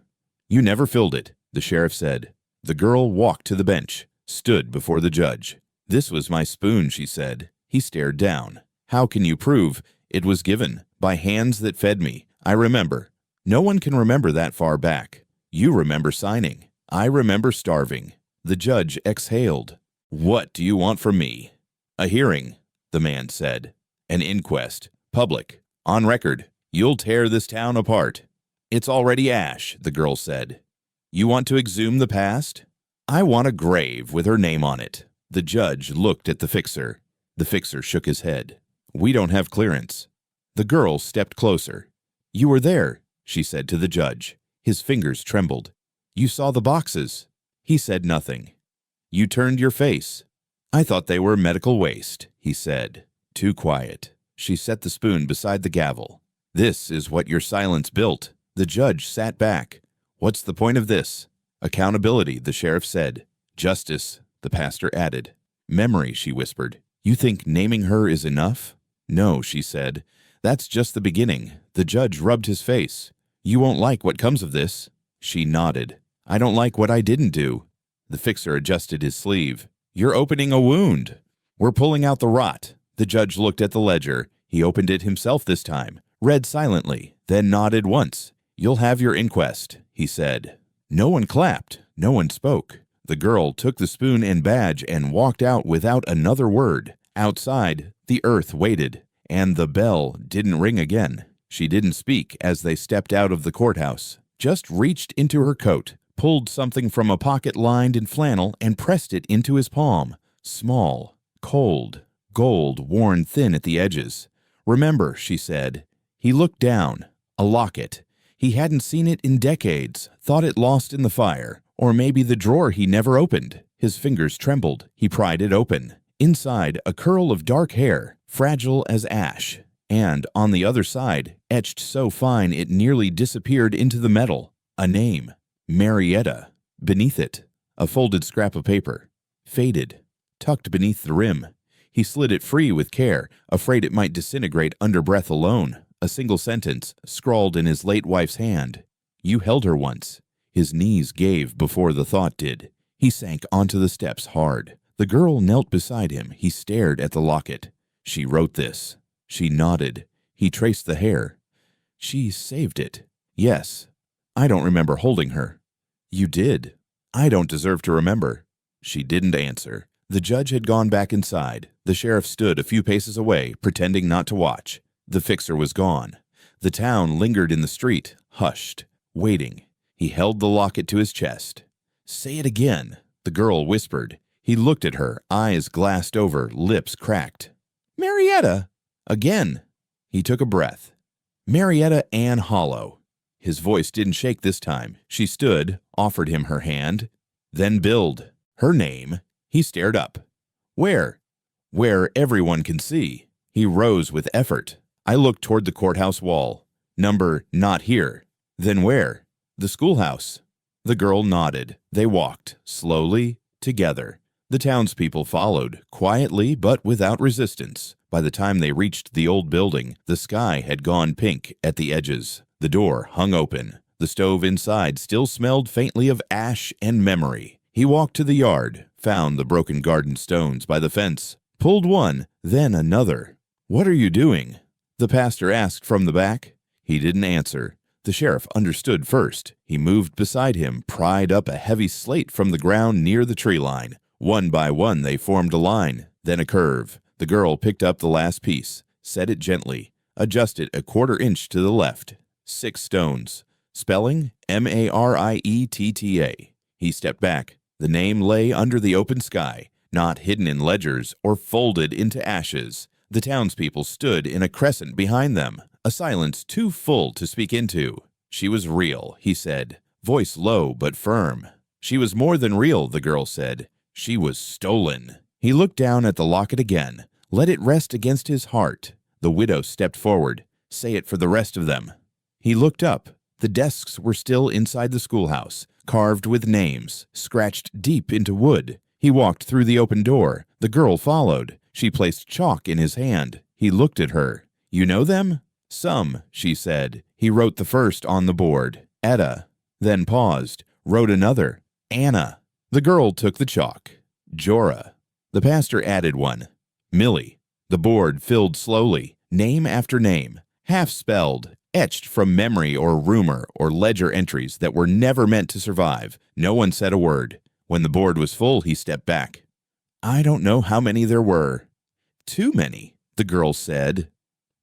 You never filled it, the sheriff said. The girl walked to the bench, stood before the judge. This was my spoon, she said. He stared down. How can you prove? It was given by hands that fed me. I remember. No one can remember that far back. You remember signing. I remember starving. The judge exhaled. What do you want from me? A hearing, the man said. An inquest. Public. On record. You'll tear this town apart. It's already ash, the girl said. You want to exhume the past? I want a grave with her name on it. The judge looked at the fixer. The fixer shook his head. We don't have clearance. The girl stepped closer. You were there, she said to the judge. His fingers trembled. You saw the boxes. He said nothing. You turned your face. I thought they were medical waste, he said. Too quiet. She set the spoon beside the gavel. This is what your silence built. The judge sat back. What's the point of this? Accountability, the sheriff said. Justice, the pastor added. Memory, she whispered. You think naming her is enough? No, she said. That's just the beginning. The judge rubbed his face. You won't like what comes of this. She nodded. I don't like what I didn't do. The fixer adjusted his sleeve. You're opening a wound. We're pulling out the rot. The judge looked at the ledger. He opened it himself this time, read silently, then nodded once. You'll have your inquest, he said. No one clapped. No one spoke. The girl took the spoon and badge and walked out without another word. Outside, the earth waited, and the bell didn't ring again. She didn't speak as they stepped out of the courthouse, just reached into her coat, pulled something from a pocket lined in flannel and pressed it into his palm. Small, cold, gold worn thin at the edges. Remember, she said. He looked down. A locket. He hadn't seen it in decades, thought it lost in the fire, or maybe the drawer he never opened. His fingers trembled. He pried it open. Inside, a curl of dark hair, fragile as ash, and on the other side, etched so fine it nearly disappeared into the metal. A name, Marietta. Beneath it, a folded scrap of paper, faded, tucked beneath the rim. He slid it free with care, afraid it might disintegrate under breath alone. A single sentence, scrawled in his late wife's hand. You held her once. His knees gave before the thought did. He sank onto the steps hard. The girl knelt beside him. He stared at the locket. She wrote this. She nodded. He traced the hair. She saved it. Yes. I don't remember holding her. You did. I don't deserve to remember. She didn't answer. The judge had gone back inside. The sheriff stood a few paces away, pretending not to watch. The fixer was gone. The town lingered in the street, hushed, waiting. He held the locket to his chest. Say it again, the girl whispered. He looked at her, eyes glassed over, lips cracked. Marietta! Again. He took a breath. Marietta Ann Hollow. His voice didn't shake this time. She stood, offered him her hand. Then billed. Her name. He stared up. Where? Where everyone can see. He rose with effort. I looked toward the courthouse wall. Number not here. Then where? The schoolhouse. The girl nodded. They walked, slowly, together. The townspeople followed, quietly but without resistance. By the time they reached the old building, the sky had gone pink at the edges. The door hung open. The stove inside still smelled faintly of ash and memory. He walked to the yard, found the broken garden stones by the fence, pulled one, then another. What are you doing? The pastor asked from the back. He didn't answer. The sheriff understood first. He moved beside him, pried up a heavy slate from the ground near the tree line. One by one they formed a line, then a curve. The girl picked up the last piece, set it gently, adjusted a quarter-inch to the left. 6 stones. Spelling Marietta. He stepped back. The name lay under the open sky, not hidden in ledgers or folded into ashes. The townspeople stood in a crescent behind them, a silence too full to speak into. She was real, he said, voice low but firm. She was more than real, the girl said. She was stolen. He looked down at the locket again, let it rest against his heart. The widow stepped forward. Say it for the rest of them. He looked up. The desks were still inside the schoolhouse, carved with names, scratched deep into wood. He walked through the open door. The girl followed. She placed chalk in his hand. He looked at her. You know them? Some, she said. He wrote the first on the board, Etta, then paused, wrote another, Anna. The girl took the chalk, Jorah. The pastor added one, Millie. The board filled slowly, name after name, half spelled, etched from memory or rumor or ledger entries that were never meant to survive. No one said a word. When the board was full, he stepped back. I don't know how many there were. Too many, the girl said.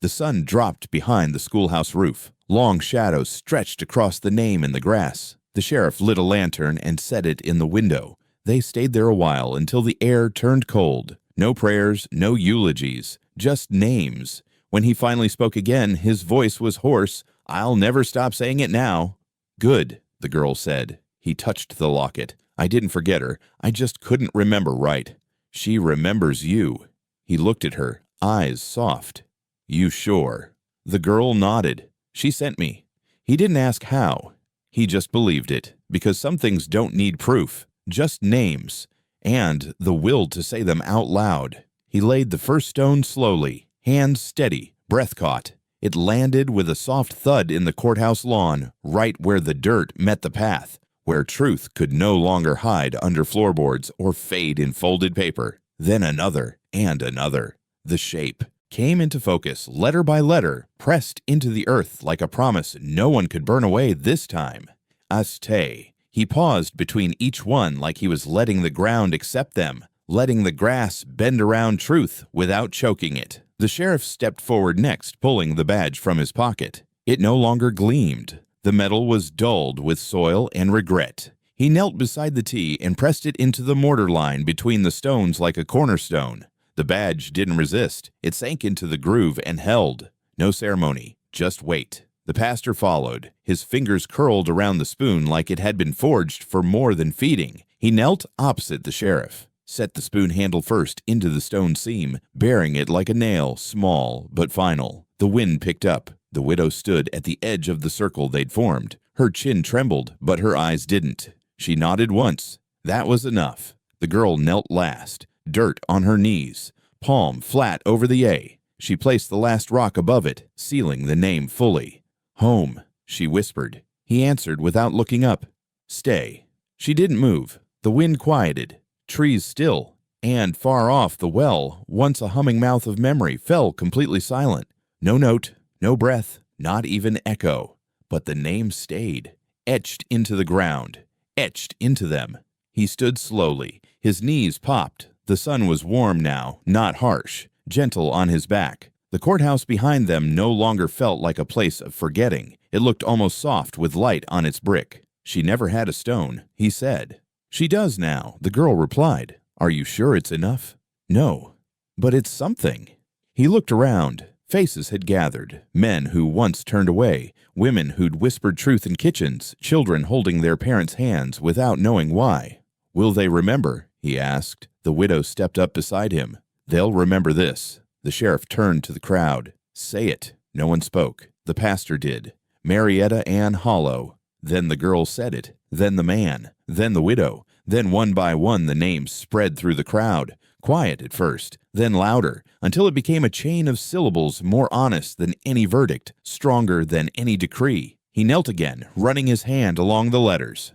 The sun dropped behind the schoolhouse roof. Long shadows stretched across the name in the grass. The sheriff lit a lantern and set it in the window. They stayed there a while until the air turned cold. No prayers, no eulogies, just names. When he finally spoke again, his voice was hoarse. I'll never stop saying it now. Good, the girl said. He touched the locket. I didn't forget her. I just couldn't remember right. She remembers you. He looked at her, eyes soft. You sure? The girl nodded. She sent me. He didn't ask how. He just believed it, because some things don't need proof, just names, and the will to say them out loud. He laid the first stone slowly, hands steady, breath caught. It landed with a soft thud in the courthouse lawn, right where the dirt met the path, where truth could no longer hide under floorboards or fade in folded paper. Then another and another. The shape came into focus, letter by letter, pressed into the earth like a promise no one could burn away this time. Aste. He paused between each one like he was letting the ground accept them, letting the grass bend around truth without choking it. The sheriff stepped forward next, pulling the badge from his pocket. It no longer gleamed. The metal was dulled with soil and regret. He knelt beside the tee and pressed it into the mortar line between the stones like a cornerstone. The badge didn't resist. It sank into the groove and held. No ceremony, just weight. The pastor followed. His fingers curled around the spoon like it had been forged for more than feeding. He knelt opposite the sheriff, set the spoon handle first into the stone seam, bearing it like a nail, small but final. The wind picked up. The widow stood at the edge of the circle they'd formed. Her chin trembled, but her eyes didn't. She nodded once. That was enough. The girl knelt last, dirt on her knees, palm flat over the A. She placed the last rock above it, sealing the name fully. Home, she whispered. He answered without looking up. Stay. She didn't move. The wind quieted. Trees still. And far off the well, once a humming mouth of memory, fell completely silent. No note, no breath, not even echo. But the name stayed, etched into the ground, etched into them. He stood slowly. His knees popped. The sun was warm now, not harsh, gentle on his back. The courthouse behind them no longer felt like a place of forgetting. It looked almost soft with light on its brick. She never had a stone, he said. She does now, the girl replied. Are you sure it's enough? No. But it's something. He looked around. Faces had gathered, men who once turned away, women who'd whispered truth in kitchens, children holding their parents' hands without knowing why. Will they remember? He asked. The widow stepped up beside him. They'll remember this. The sheriff turned to the crowd. Say it. No one spoke. The pastor did. Marietta Ann Hollow. Then the girl said it. Then the man. Then the widow. Then one by one the names spread through the crowd. Quiet at first, then louder, until it became a chain of syllables more honest than any verdict, stronger than any decree. He knelt again, running his hand along the letters.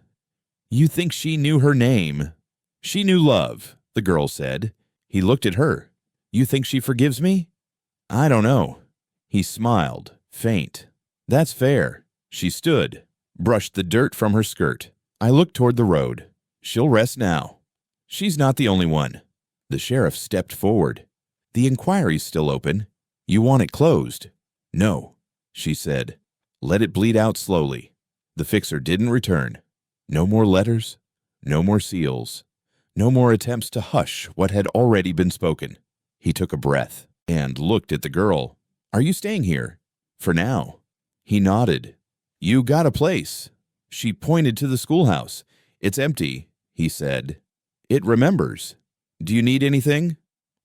You think she knew her name? She knew love, the girl said. He looked at her. You think she forgives me? I don't know. He smiled, faint. That's fair. She stood, brushed the dirt from her skirt. I looked toward the road. She'll rest now. She's not the only one. The sheriff stepped forward. The inquiry's still open. You want it closed? No, she said. Let it bleed out slowly. The fixer didn't return. No more letters, no more seals, no more attempts to hush what had already been spoken. He took a breath and looked at the girl. Are you staying here? For now. He nodded. You got a place. She pointed to the schoolhouse. It's empty, he said. It remembers. Do you need anything?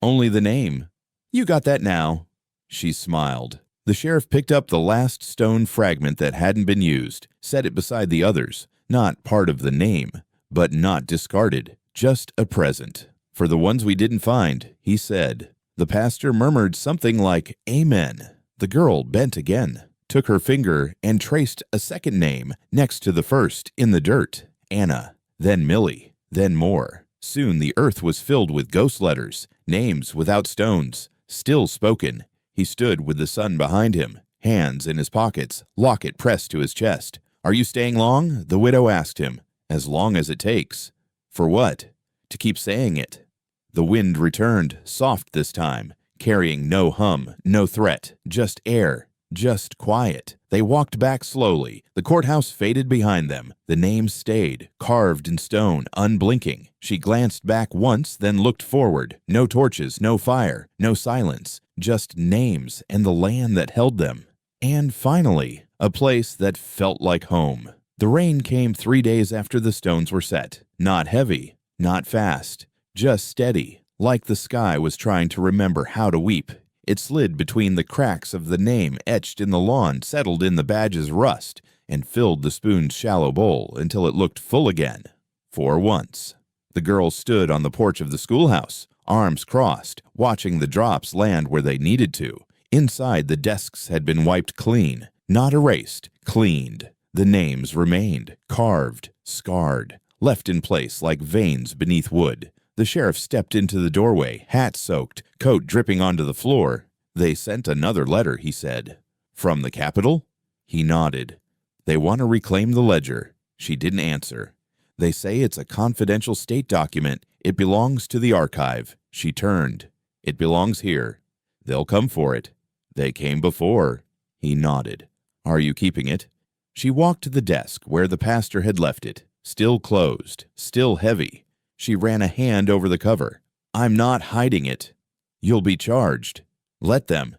Only the name. You got that now. She smiled. The sheriff picked up the last stone fragment that hadn't been used, set it beside the others, not part of the name, but not discarded, just a present. For the ones we didn't find, he said. The pastor murmured something like, Amen. The girl bent again, took her finger and traced a second name next to the first in the dirt. Anna, then Millie, then more. Soon the earth was filled with ghost letters, names without stones, still spoken. He stood with the sun behind him, hands in his pockets, locket pressed to his chest. Are you staying long? The widow asked him. As long as it takes. For what? To keep saying it. The wind returned, soft this time, carrying no hum, no threat, just air, just quiet. They walked back slowly. The courthouse faded behind them. The name stayed, carved in stone, unblinking. She glanced back once, then looked forward. No torches, no fire, no silence, just names and the land that held them. And finally, a place that felt like home. The rain came 3 days after the stones were set. Not heavy, not fast, just steady, like the sky was trying to remember how to weep. It slid between the cracks of the name etched in the lawn, settled in the badge's rust, and filled the spoon's shallow bowl until it looked full again. For once. The girl stood on the porch of the schoolhouse, arms crossed, watching the drops land where they needed to. Inside, the desks had been wiped clean, not erased, cleaned. The names remained, carved, scarred, left in place like veins beneath wood. The sheriff stepped into the doorway, hat soaked, coat dripping onto the floor. They sent another letter, he said. From the capital? He nodded. They want to reclaim the ledger. She didn't answer. They say it's a confidential state document. It belongs to the archive. She turned. It belongs here. They'll come for it. They came before. He nodded. Are you keeping it? She walked to the desk where the pastor had left it, still closed, still heavy. She ran a hand over the cover. I'm not hiding it. You'll be charged. Let them.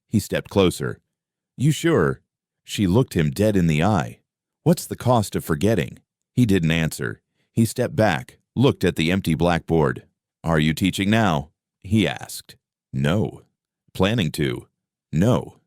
He stepped closer. You sure? She looked him dead in the eye. What's the cost of forgetting? He didn't answer. He stepped back, looked at the empty blackboard. Are you teaching now? He asked. No. Planning to? No.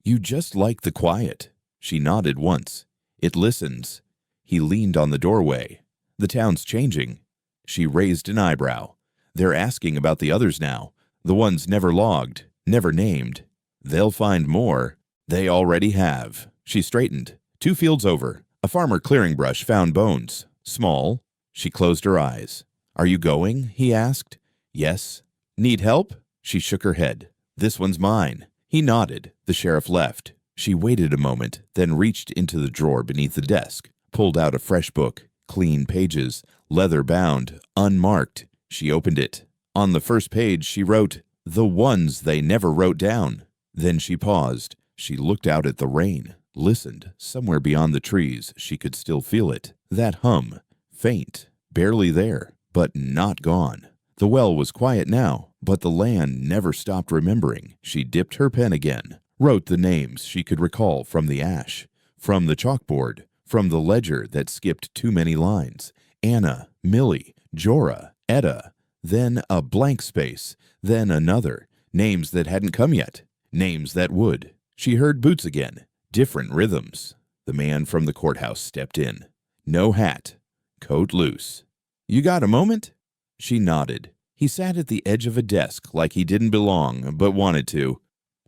You just like the quiet. She nodded once. It listens. He leaned on the doorway. The town's changing. She raised an eyebrow. They're asking about the others now, the ones never logged, never named. They'll find more. They already have. She straightened. 2 fields over, a farmer clearing brush found bones. Small. She closed her eyes. Are you going? He asked. Yes. Need help? She shook her head. This one's mine. He nodded. The sheriff left. She waited a moment, then reached into the drawer beneath the desk, pulled out a fresh book, clean pages, leather-bound, unmarked. She opened it. On the first page, she wrote, "The ones they never wrote down." Then she paused. She looked out at the rain, listened. Somewhere beyond the trees, she could still feel it. That hum, faint, barely there, but not gone. The well was quiet now, but the land never stopped remembering. She dipped her pen again, wrote the names she could recall from the ash, from the chalkboard, from the ledger that skipped too many lines. Anna, Millie, Jorah, Etta, then a blank space, then another. Names that hadn't come yet, names that would. She heard boots again, different rhythms. The man from the courthouse stepped in. No hat, coat loose. You got a moment? She nodded. He sat at the edge of a desk like he didn't belong, but wanted to.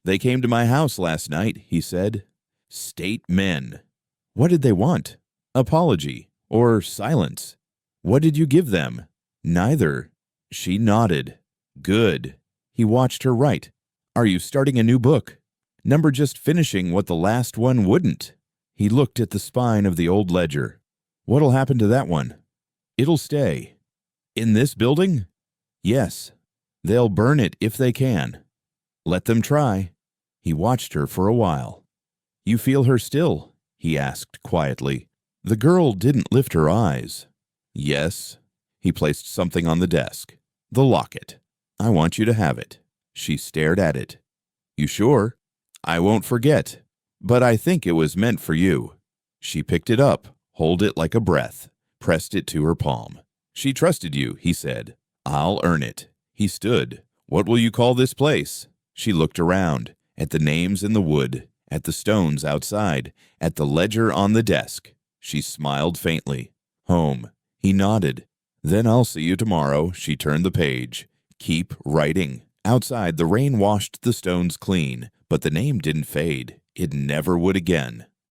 They came to my house last night, he said. State men. What did they want? Apology or silence? What did you give them? Neither. She nodded. Good. He watched her write. Are you starting a new book? Number just finishing what the last one wouldn't. He looked at the spine of the old ledger. What'll happen to that one? It'll stay. In this building? Yes. They'll burn it if they can. Let them try. He watched her for a while. You feel her still? He asked quietly. The girl didn't lift her eyes. Yes. He placed something on the desk. The locket. I want you to have it. She stared at it. You sure? I won't forget. But I think it was meant for you. She picked it up, hold it like a breath, pressed it to her palm. She trusted you, he said. I'll earn it. He stood. What will you call this place? She looked around, at the names in the wood, at the stones outside, at the ledger on the desk. She smiled faintly. Home. He nodded. Then I'll see you tomorrow. She turned the page. Keep writing. Outside, the rain washed the stones clean, but the name didn't fade. It never would again.